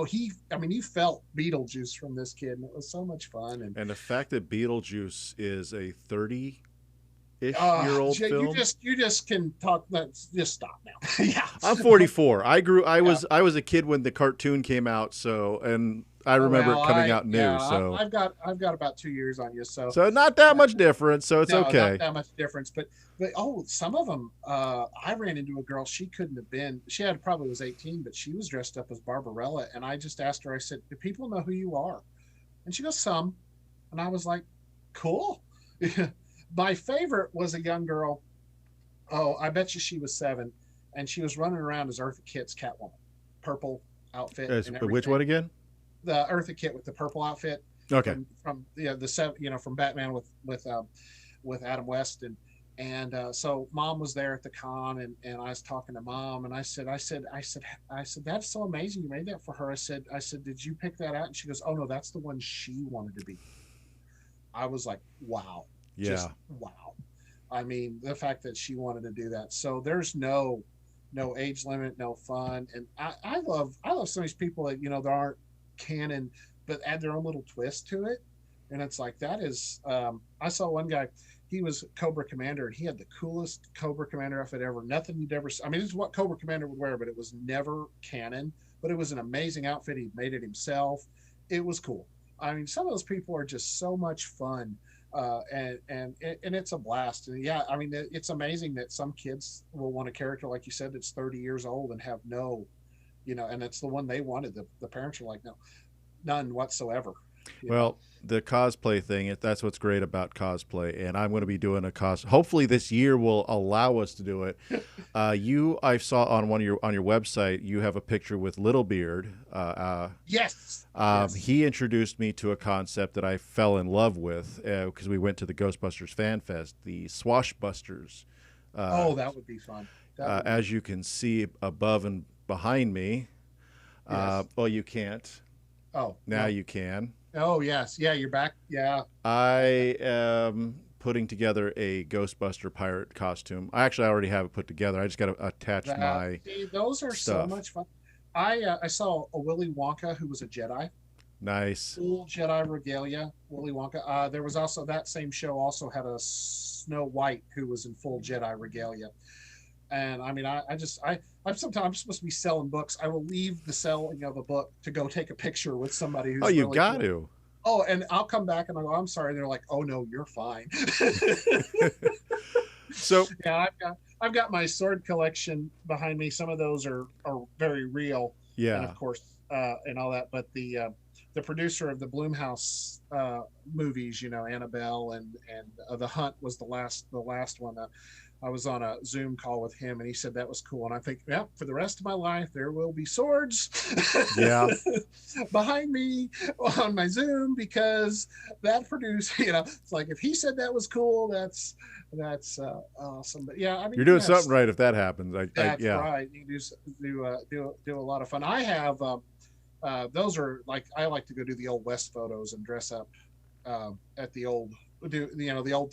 felt Beetlejuice from this kid, and it was so much fun. And the fact that Beetlejuice is a 30-ish-year-old film. You just can talk. Let's just stop now. Yeah, I'm 44. I was a kid when the cartoon came out, and I remember it coming out new. Yeah, so I've got about 2 years on you. So not that much difference. So it's no, okay. Not that much difference, but some of them. I ran into a girl. She couldn't have been. She probably was 18, but she was dressed up as Barbarella, and I just asked her. I said, "Do people know who you are?" And she goes, "Some," and I was like, "Cool." My favorite was a young girl. Oh, I bet you she was 7, and she was running around as Eartha Kitt's Catwoman, purple outfit. Which one again? The Eartha Kitt with the purple outfit. Okay. From from Batman with Adam West, and so Mom was there at the con, and I was talking to Mom, and I said that's so amazing you made that for her. I said did you pick that out? And she goes, "Oh no, that's the one she wanted to be." I was like, wow. Yeah. Just wow. I mean, the fact that she wanted to do that. So there's no age limit, no fun. And I love some of these people that, that aren't canon, but add their own little twist to it. And it's like, that is, I saw one guy, he was Cobra Commander, and he had the coolest Cobra Commander outfit ever. Nothing you'd ever, I mean, this is what Cobra Commander would wear, but it was never canon, but it was an amazing outfit. He made it himself. It was cool. I mean, some of those people are just so much fun. And it's a blast. And yeah, I mean, it's amazing that some kids will want a character, like you said, that's 30 years old and have and it's the one they wanted. The parents are like, no, none whatsoever. Well, the cosplay thing, that's what's great about cosplay. And I'm going to be doing hopefully this year will allow us to do it. I saw on your website, you have a picture with Littlebeard. Yes. He introduced me to a concept that I fell in love with because we went to the Ghostbusters Fan Fest, the Swashbusters. That would be fun. As you can see above and behind me. Yes. Well, you can't. Oh, now you can. Oh, yes. Yeah, you're back. Yeah. I am putting together a Ghostbuster pirate costume. I already have it put together. I just got to attach my those are stuff. So much fun. I saw a Willy Wonka who was a Jedi. Nice. Full Jedi regalia, Willy Wonka. There was also, that same show also had a Snow White who was in full Jedi regalia. And I mean, I'm sometimes supposed to be selling books. I will leave the selling of a book to go take a picture with somebody who's you really got cool. to. Oh, and I'll come back and I'll go, "I'm sorry." And they're like, "Oh no, you're fine." So yeah, I've got my sword collection behind me. Some of those are very real. Yeah. And of course, and all that. But the producer of the Blumhouse movies, Annabelle and The Hunt was the last one. I was on a Zoom call with him, and he said that was cool. And I think, yeah, for the rest of my life, there will be swords yeah. behind me on my Zoom, because that producer, it's like, if he said that was cool, that's awesome. But yeah, I mean, you're doing something right if that happens. That's yeah. right. You do a lot of fun. I have those are like, I like to go do the old West photos and dress up at the old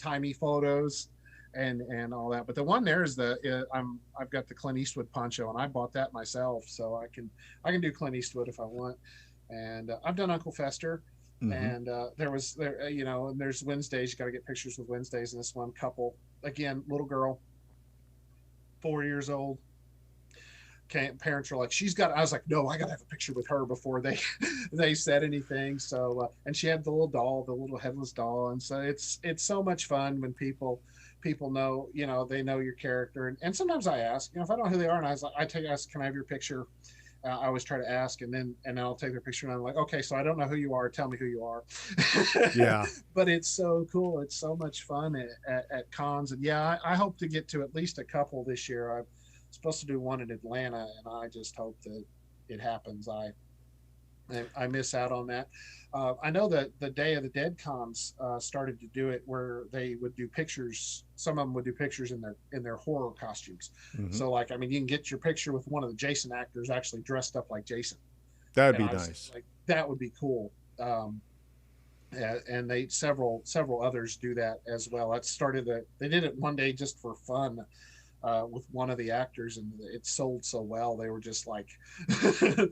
timey photos. And all that, but the one there is I've got the Clint Eastwood poncho, and I bought that myself, so I can do Clint Eastwood if I want. And I've done Uncle Fester, and and there's Wednesdays. You got to get pictures with Wednesdays, and this one couple, again, little girl, 4 years old. Parents are like, I was like, no, I gotta have a picture with her before they said anything. So and she had the little doll, the little headless doll, and so it's so much fun when people people know, they know your character. And sometimes I ask, if I don't know who they are, and ask, can I have your picture? I always try to ask, and then I'll take their picture, and I'm like, okay, so I don't know who you are. Tell me who you are. Yeah. But it's so cool. It's so much fun at cons, and yeah, I hope to get to at least a couple this year. I'm supposed to do one in Atlanta, and I just hope that it happens. I miss out on that. I know that the Day of the Dead cons started to do it where they would do pictures. Some of them would do pictures in their horror costumes. Hmm. So like, I mean, you can get your picture with one of the Jason actors actually dressed up like Jason. That'd And be I was nice. like, that would be cool. And they several others do that as well. That started they did it one day just for fun with one of the actors, and it sold so well. They were just like, I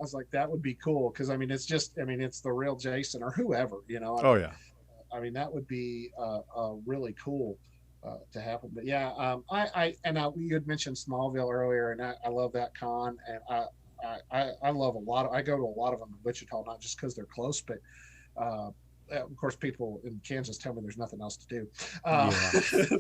was like, that would be cool because I mean, it's the real Jason or whoever, Oh yeah. I mean, that would be really cool to happen. But yeah, you had mentioned Smallville earlier, and I love that con, and I love a lot. I go to a lot of them in Wichita, not just because they're close, but uh, of course, people in Kansas tell me there's nothing else to do. Yeah.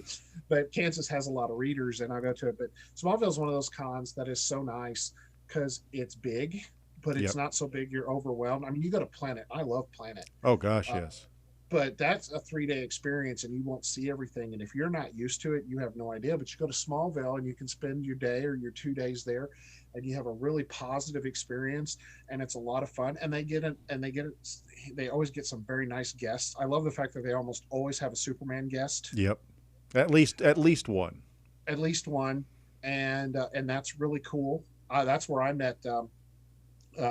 But Kansas has a lot of readers, and I go to it. But Smallville is one of those cons that is so nice because it's big, but it's Yep. not so big you're overwhelmed. I mean, you go to Planet. I love Planet. Oh gosh, Uh, yes. but that's a 3-day experience and you won't see everything. And if you're not used to it, you have no idea. But you go to Smallville and you can spend your day or your 2 days there and you have a really positive experience and it's a lot of fun. And they always get some very nice guests. I love the fact that they almost always have a Superman guest, Yep. At least one. at least one. And that's really cool. That's where I met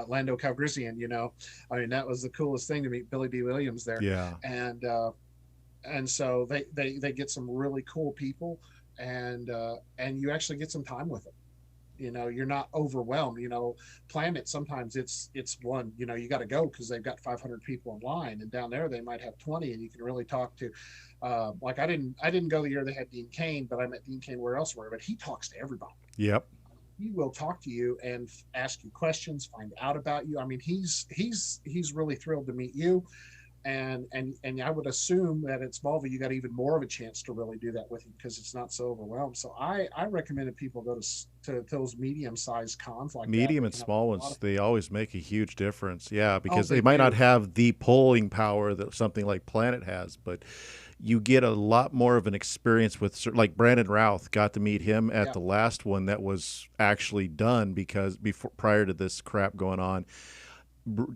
Lando Calrissian. I mean, that was the coolest thing to meet Billy B. Williams there, Yeah. and so they get some really cool people, and you actually get some time with them. You're not overwhelmed. Planet, sometimes it's one. You got to go because they've got 500 people in line, and down there they might have 20, and you can really talk to. Like I didn't go the year they had Dean Cain, but I met Dean Cain where elsewhere. But he talks to everybody. Yep. He will talk to you and ask you questions, find out about you. I mean, he's really thrilled to meet you, and I would assume that at Smallville you got even more of a chance to really do that with him because it's not so overwhelmed. So I recommend that people go to those medium-sized cons like that. Medium They and can have small a lot ones, of, they always make a huge difference. Yeah, oh, because they they might not do. have the pulling power that something like Planet has, but you get a lot more of an experience with like Brandon Routh. Got to meet him at Yeah, the last one that was actually done because before prior to this crap going on,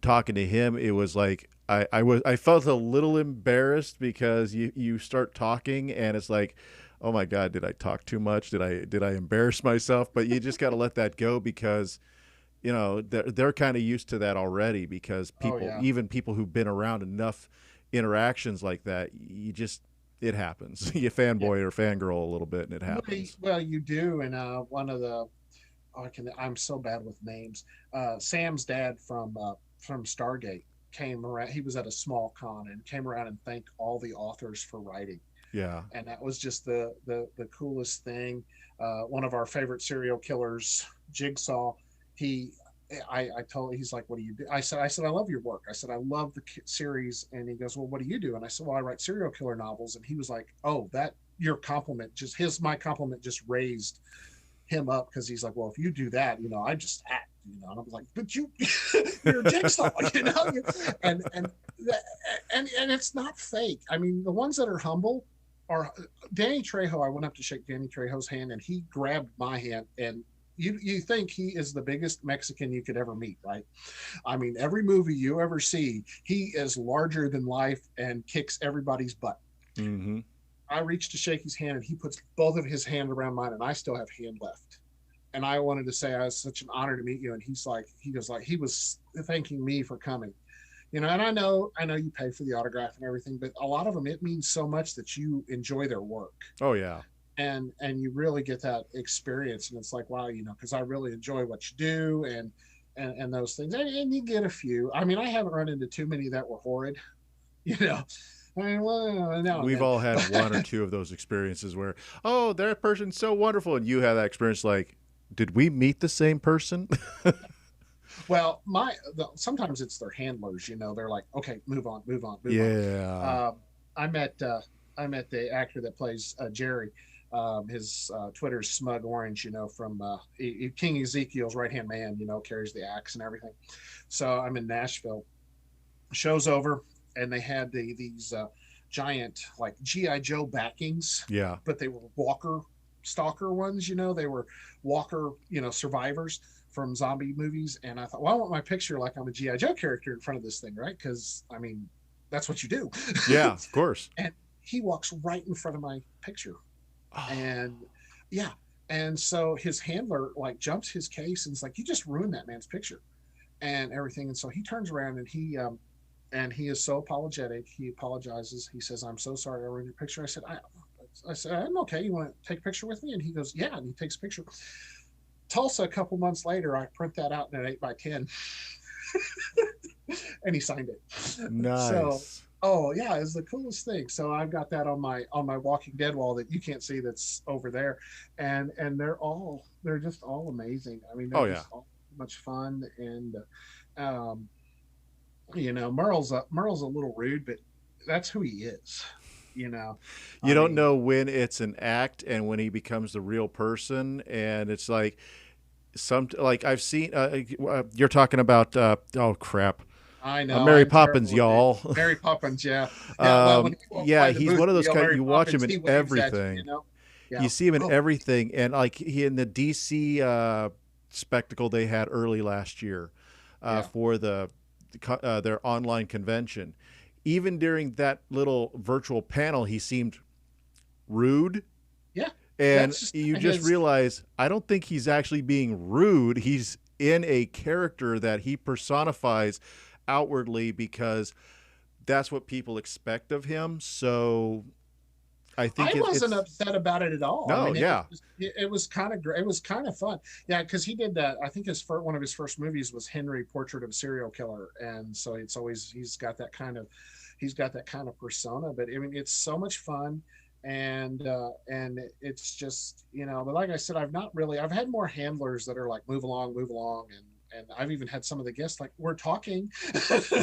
talking to him, it was like I felt a little embarrassed because you start talking and it's like, oh my God, did I talk too much? Did I embarrass myself? But you just got to let that go because they're kind of used to that already because oh people, yeah. even people who've been around enough interactions like that, it happens. You Yeah. fanboy or fangirl a little bit and it happens. Well, you do, and one of the I'm so bad with names. Sam's dad from Stargate came around. He was at a small con and came around and thanked all the authors for writing, Yeah. and that was just the coolest thing. One of our favorite serial killers, Jigsaw. He, I told he's like, what do you do? I said I love your work. I said I love the series, and he goes, well, what do you do? And I said, well, I write serial killer novels. And he was like, oh, that your compliment just my compliment just raised him up because he's like, well, if you do that, I just act, and I was like, but you're a Jigsaw, and and it's not fake. I mean, the ones that are humble are Danny Trejo. I went up to shake Danny Trejo's hand, and he grabbed my hand, and you think he is the biggest Mexican you could ever meet, right? I mean, every movie you ever see, he is larger than life and kicks everybody's butt. Mm-hmm. I reached to shake his hand and he puts both of his hands around mine and I still have hand left. And I wanted to say, I was such an honor to meet you. And he was thanking me for coming, and I know you pay for the autograph and everything, but a lot of them, it means so much that you enjoy their work Oh yeah. and you really get that experience. And it's like, wow, cause I really enjoy what you do and those things. And you get a few, I mean, I haven't run into too many that were horrid, you know, I mean, well, now and We've then. all had one or two of those experiences where, oh, that person's so wonderful, and you have that experience like, did we meet the same person? Well, sometimes it's their handlers. They're like, okay, move on, move on, move on. Yeah. I met the actor that plays Jerry. His Twitter's Smug Orange, from King Ezekiel's right hand man, carries the axe and everything. So I'm in Nashville. Show's over, and they had these giant like GI Joe backings, Yeah. but they were Walker stalker ones. They were Walker, survivors from zombie movies. And I thought, well, I want my picture like I'm a GI Joe character in front of this thing, right? Because I mean, that's what you do. Yeah, of course. And he walks right in front of my picture, and yeah. And so his handler like jumps his case and is like, "You just ruined that man's picture," and everything. And so he turns around and he is so apologetic. He apologizes. He says, "I'm so sorry I ruined your picture." I said, "I'm okay. You want to take a picture with me?" And he goes, "Yeah." And he takes a picture. Tulsa, a couple months later, I print that out in an 8x10, and he signed it. So, Nice. oh yeah, it's the coolest thing. So I've got that on my Walking Dead wall that you can't see, that's over there, and they're just all amazing. I mean, Oh they're yeah. just all much fun. And um, Merle's a little rude, but that's who he is. You know, You I don't mean, know when it's an act and when he becomes the real person, and it's like like I've seen. You're talking about oh crap, I know Mary I'm Poppins, terrible with names. y'all. Mary Poppins, yeah, yeah. Well, when he walks Yeah, by the he's booth one of and you those yell kind. Mary You watch him Poppins, in he waves at you. everything. Yeah. You see him in Oh, everything, and like he in the DC spectacle they had early last year yeah. for their online convention. Even during that little virtual panel, he seemed rude, Yeah, and that's just you just his. realize I don't think he's actually being rude. He's in a character that he personifies outwardly because that's what people expect of him. So I think I wasn't it's upset about it at all. I no, mean, yeah, it was kind of great. It was kind of fun. Yeah, because he did that. I think one of his first movies was Henry, Portrait of a Serial Killer, and so it's always he's got that kind of persona. But I mean, it's so much fun. And it's just, but like I said, I've had more handlers that are like move along, and I've even had some of the guests like, we're talking.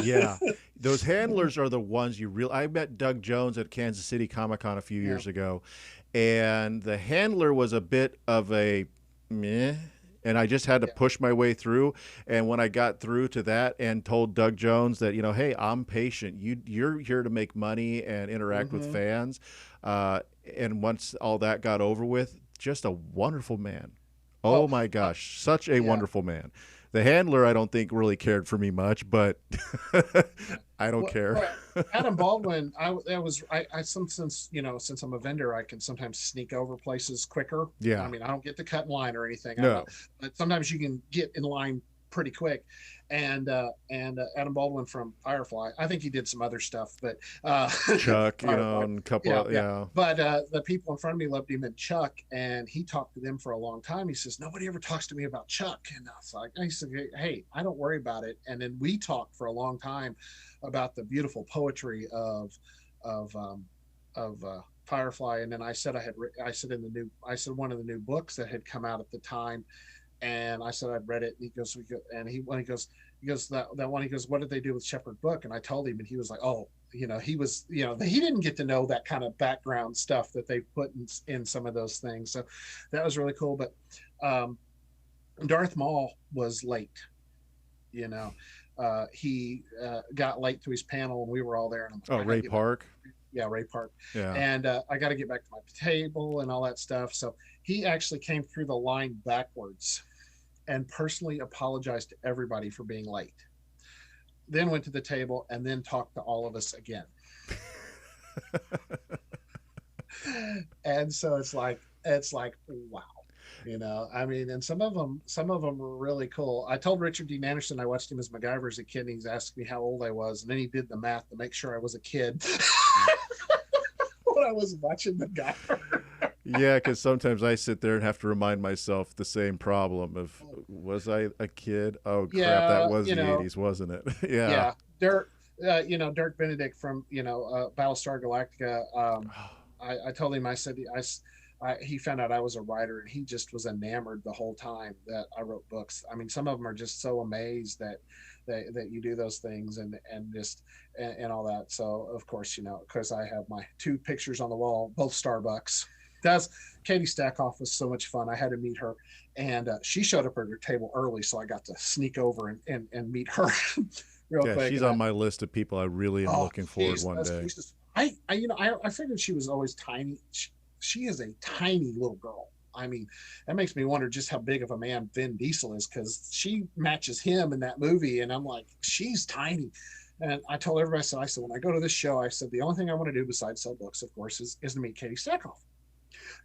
yeah. Those handlers are the ones you really. I met Doug Jones at Kansas City Comic Con a few Yeah, years ago, and the handler was a bit of a meh, and I just had to yeah. push my way through. And when I got through to that and told Doug Jones that, hey, I'm patient. You're here to make money and interact with Hmm. fans. Uh, and once all that got over with, just a wonderful man. Oh, Oh my gosh, such a yeah. wonderful man. The handler, I don't think really cared for me much, but Yeah. I don't care. Well, Adam Baldwin, since since I'm a vendor, I can sometimes sneak over places quicker. I Yeah. mean, I don't get to cut in line or anything. I'm not, No. but sometimes you can get in line pretty quick. And Adam Baldwin from Firefly, I think he did some other stuff, but Chuck, Firefly, and a couple yeah, of, yeah. yeah. But the people in front of me loved him and Chuck, and he talked to them for a long time. He says, nobody ever talks to me about Chuck, and I was like, I said, hey, I don't worry about it. And then we talked for a long time about the beautiful poetry of Firefly. And then I said I said one of the new books that had come out at the time, and I said I'd read it. And he goes, he goes that one. He goes, what did they do with Shepherd Book? And I told him, and he was like, oh, he was, he didn't get to know that kind of background stuff that they put in some of those things. So that was really cool. But Darth Maul was late. You know, he got late to his panel, and we were all there. And I'm Oh, like, I gotta Ray get back. Park. Yeah, Ray Park, Yeah. and I got to get back to my table and all that stuff. So he actually came through the line backwards and personally apologized to everybody for being late. Then went to the table and then talked to all of us again. And so it's like wow. I mean, and some of them were really cool. I told Richard Dean Anderson I watched him as MacGyver as a kid, and he's asked me how old I was, and then he did the math to make sure I was a kid when I was watching MacGyver. Yeah, because sometimes I sit there and have to remind myself the same problem of was I a kid? Oh crap, that Yeah, was the '80s, wasn't it? Yeah. yeah, Dirk Benedict from Battlestar Galactica. I told him, I said, he found out I was a writer, and he just was enamored the whole time that I wrote books. I mean, some of them are just so amazed that you do those things and just and all that. So of course, because I have my two pictures on the wall, both Starbucks. That's Katie Stackhoff was so much fun. I had to meet her, and she showed up at her table early, so I got to sneak over and meet her real Yeah, quick. she's And on my list of people I really am looking forward one day. she's just, I figured she was always tiny. She is a tiny little girl. I mean, that makes me wonder just how big of a man Vin Diesel is, because she matches him in that movie, and I'm like, she's tiny. And I told everybody, I said, when I go to this show, I said, the only thing I want to do besides sell books, of course, is to meet Katie Stackhoff.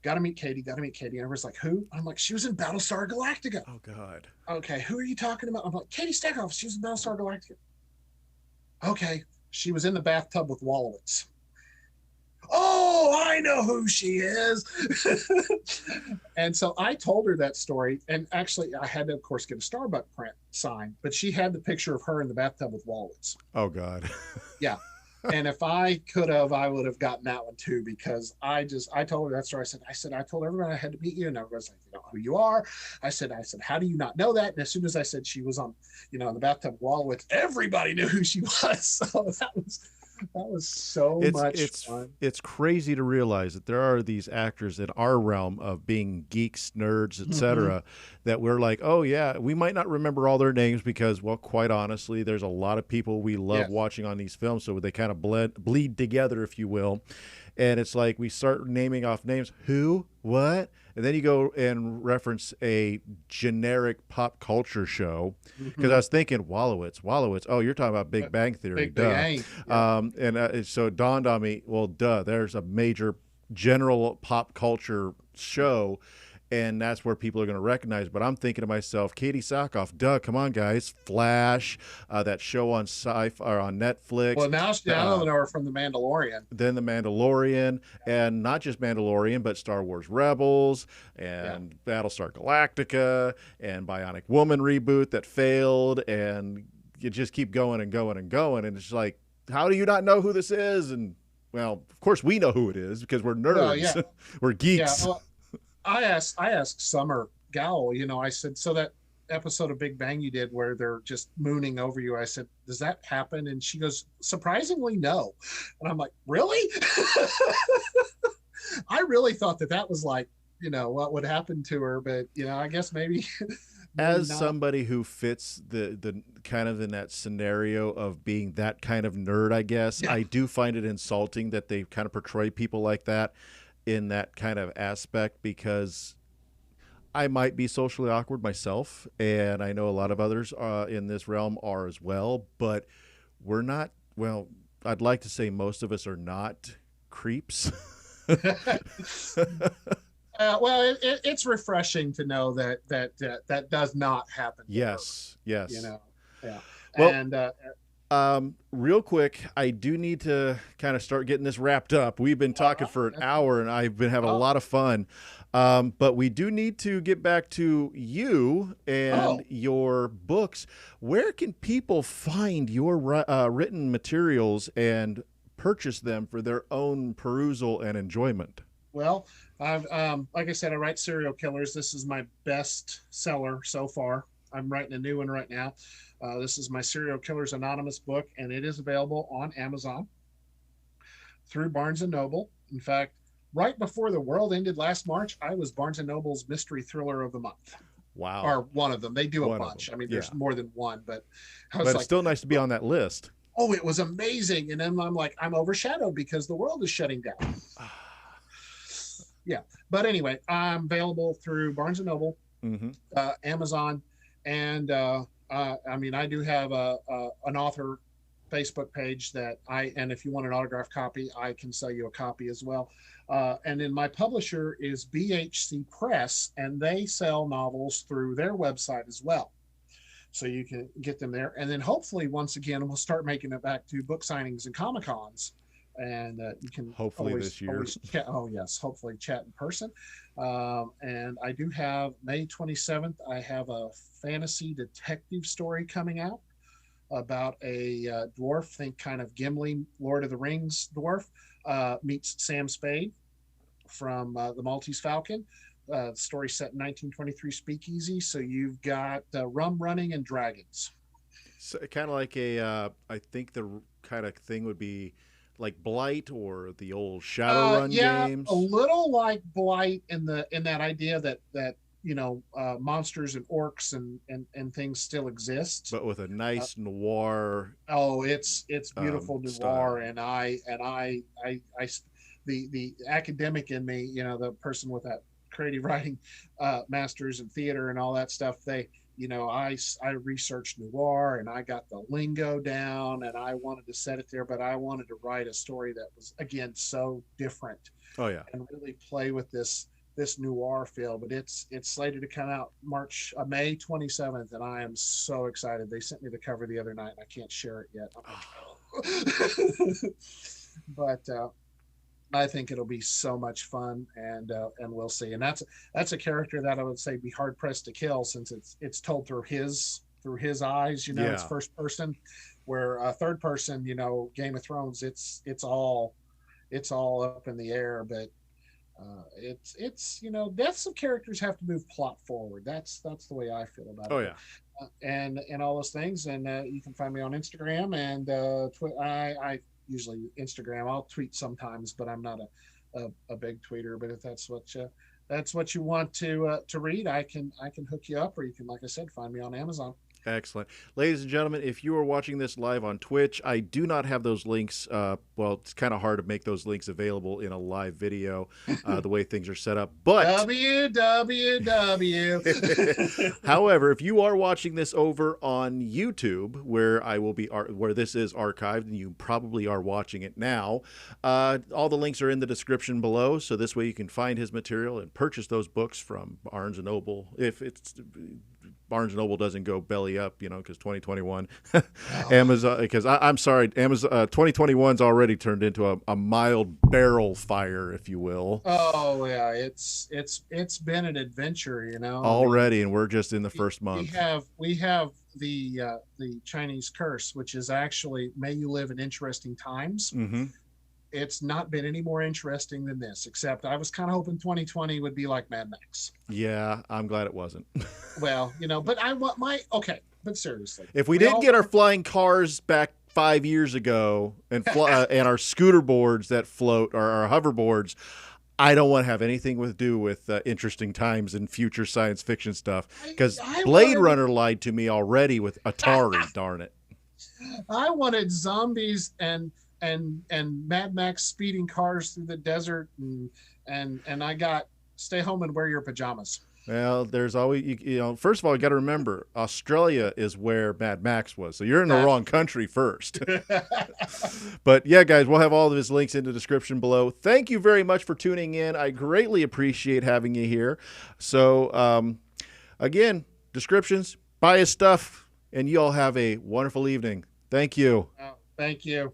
Got to meet Katie. Got to meet Katie. And everyone's like, who? I'm like, she was in Battlestar Galactica. Oh God. Okay, who are you talking about? I'm like, Katie Stackhoff. She was in Battlestar Galactica. Okay, she was in the bathtub with Wolowitz. Oh, I know who she is. And so I told her that story. And actually, I had to, of course, get a Starbucks print signed, but she had the picture of her in the bathtub with Wolowitz. Oh God. Yeah. And if I could have, I would have gotten that one too, because I told her that story. I told everyone I had to meet you, and everyone's like, you know who you are. I said, how do you not know that? And as soon as I said she was on, in the bathtub wall with, everybody knew who she was. So that was so much fun. It's crazy to realize that there are these actors in our realm of being geeks, nerds, etc., that we're like, oh yeah, we might not remember all their names because, well, quite honestly, there's a lot of people we love watching on these films, so they kind of bleed together, if you will. And it's like we start naming off names. Who? What? And then you go and reference a generic pop culture show. Because I was thinking, Wolowitz. Oh, you're talking about Big Bang Theory. Big Bang. Yeah. And so it dawned on me, well, there's a major general pop culture show. And that's where people are going to recognize. But I'm thinking to myself, Katie Sackhoff, come on, guys. Flash, that show on or on Netflix. Well, now I know her from The Mandalorian. Then The Mandalorian, and not just Mandalorian, but Star Wars Rebels, and Battlestar Galactica, and Bionic Woman reboot that failed, and you just keep going and going and going. And it's like, how do you not know who this is? And, well, of course we know who it is because we're nerds. We're geeks. Yeah, well, I asked Summer Gowell, I said, so that episode of Big Bang you did where they're just mooning over you, I said, does that happen? And she goes, surprisingly, no. And I'm like, really? I really thought that was like, what would happen to her. But, I guess maybe. As somebody who fits the kind of in that scenario of being that kind of nerd, I guess, I do find it insulting that they kind of portray people like that in that kind of aspect, because I might be socially awkward myself, and I know a lot of others in this realm are as well, but we're not, well, I'd like to say most of us are not creeps. Well, it's refreshing to know that does not happen. Yes. Yeah. Well, and real quick, I do need to kind of start getting this wrapped up. We've been talking for an hour, and I've been having a lot of fun. But we do need to get back to you and your books. Where can people find your written materials and purchase them for their own perusal and enjoyment? Well, I've like I said, I write serial killers. This is my best seller so far. I'm writing a new one right now. This is my Serial Killers Anonymous book, and it is available on Amazon, through Barnes & Noble. In fact, right before the world ended last March, I was Barnes & Noble's Mystery Thriller of the Month. Wow. Or one of them. They do a bunch. I mean, there's more than one, but it's still nice to be on that list. Oh, it was amazing. And then I'm like, I'm overshadowed because the world is shutting down. Yeah. But anyway, I'm available through Barnes & Noble, Amazon, and I mean, I do have an author Facebook page and if you want an autographed copy, I can sell you a copy as well. And then my publisher is BHC Press, and they sell novels through their website as well. So you can get them there. And then hopefully, once again, we'll start making it back to book signings and Comic-Cons. And you can hopefully this year. Chat, hopefully chat in person. And I do have May 27th. I have a fantasy detective story coming out about a dwarf, think kind of Gimli, Lord of the Rings dwarf, meets Sam Spade from the Maltese Falcon. Story set in 1923 Speakeasy. So you've got rum running and dragons. So, kind of like a, I think the kind of thing would be like Blight or the old Shadowrun Yeah, a games, little like Blight in that idea that monsters and orcs and things still exist. but with a Uh, nice noir oh, it's beautiful noir, style. and the academic in me, the person with that creative writing masters in theater and all that stuff, I researched noir and I got the lingo down and I wanted to set it there, but I wanted to write a story that was again so different Oh yeah, and really play with this noir feel. But it's slated to come out May 27th, and I am so excited. They sent me the cover the other night, and I can't share it yet. I'm like, but I think it'll be so much fun, and we'll see. And that's a character that I would say be hard pressed to kill, since it's told through his eyes. It's yeah. first person, where third person, Game of Thrones, it's all up in the air. But it's deaths of characters have to move plot forward. That's the way I feel about it. Oh yeah. And all those things. And you can find me on Instagram and I usually Instagram. I'll tweet sometimes, but I'm not a big tweeter. But if that's what you want to read, I can hook you up, or you can, like I said, find me on Amazon. Excellent. Ladies and gentlemen, if you are watching this live on Twitch, I do not have those links. Well, it's kind of hard to make those links available in a live video the way things are set up. But www. however, if you are watching this over on YouTube, where where this is archived, and you probably are watching it now, all the links are in the description below. So this way you can find his material and purchase those books from Barnes and Noble. If it's Barnes and Noble doesn't go belly up, because 2021, Amazon. Because I'm sorry, Amazon 2021's already turned into a mild barrel fire, if you will. Oh yeah, it's been an adventure, Already, and we're just in the first We month. have the Chinese curse, which is actually "May you live in interesting times." Mm-hmm. It's not been any more interesting than this, except I was kind of hoping 2020 would be like Mad Max. Yeah, I'm glad it wasn't. Well, but I want but seriously, If we didn't get our flying cars back 5 years ago and and our scooter boards that float, or our hoverboards, I don't want to have anything to do with interesting times and future science fiction stuff, because Blade Runner lied to me already with Atari. Darn it! I wanted zombies and Mad Max speeding cars through the desert, and I got stay home and wear your pajamas. Well, there's always, first of all, you got to remember, Australia is where Mad Max was. So you're in the wrong country first. But yeah, guys, we'll have all of his links in the description below. Thank you very much for tuning in. I greatly appreciate having you here. So again, descriptions, buy his stuff, and you all have a wonderful evening. Thank you. Thank you.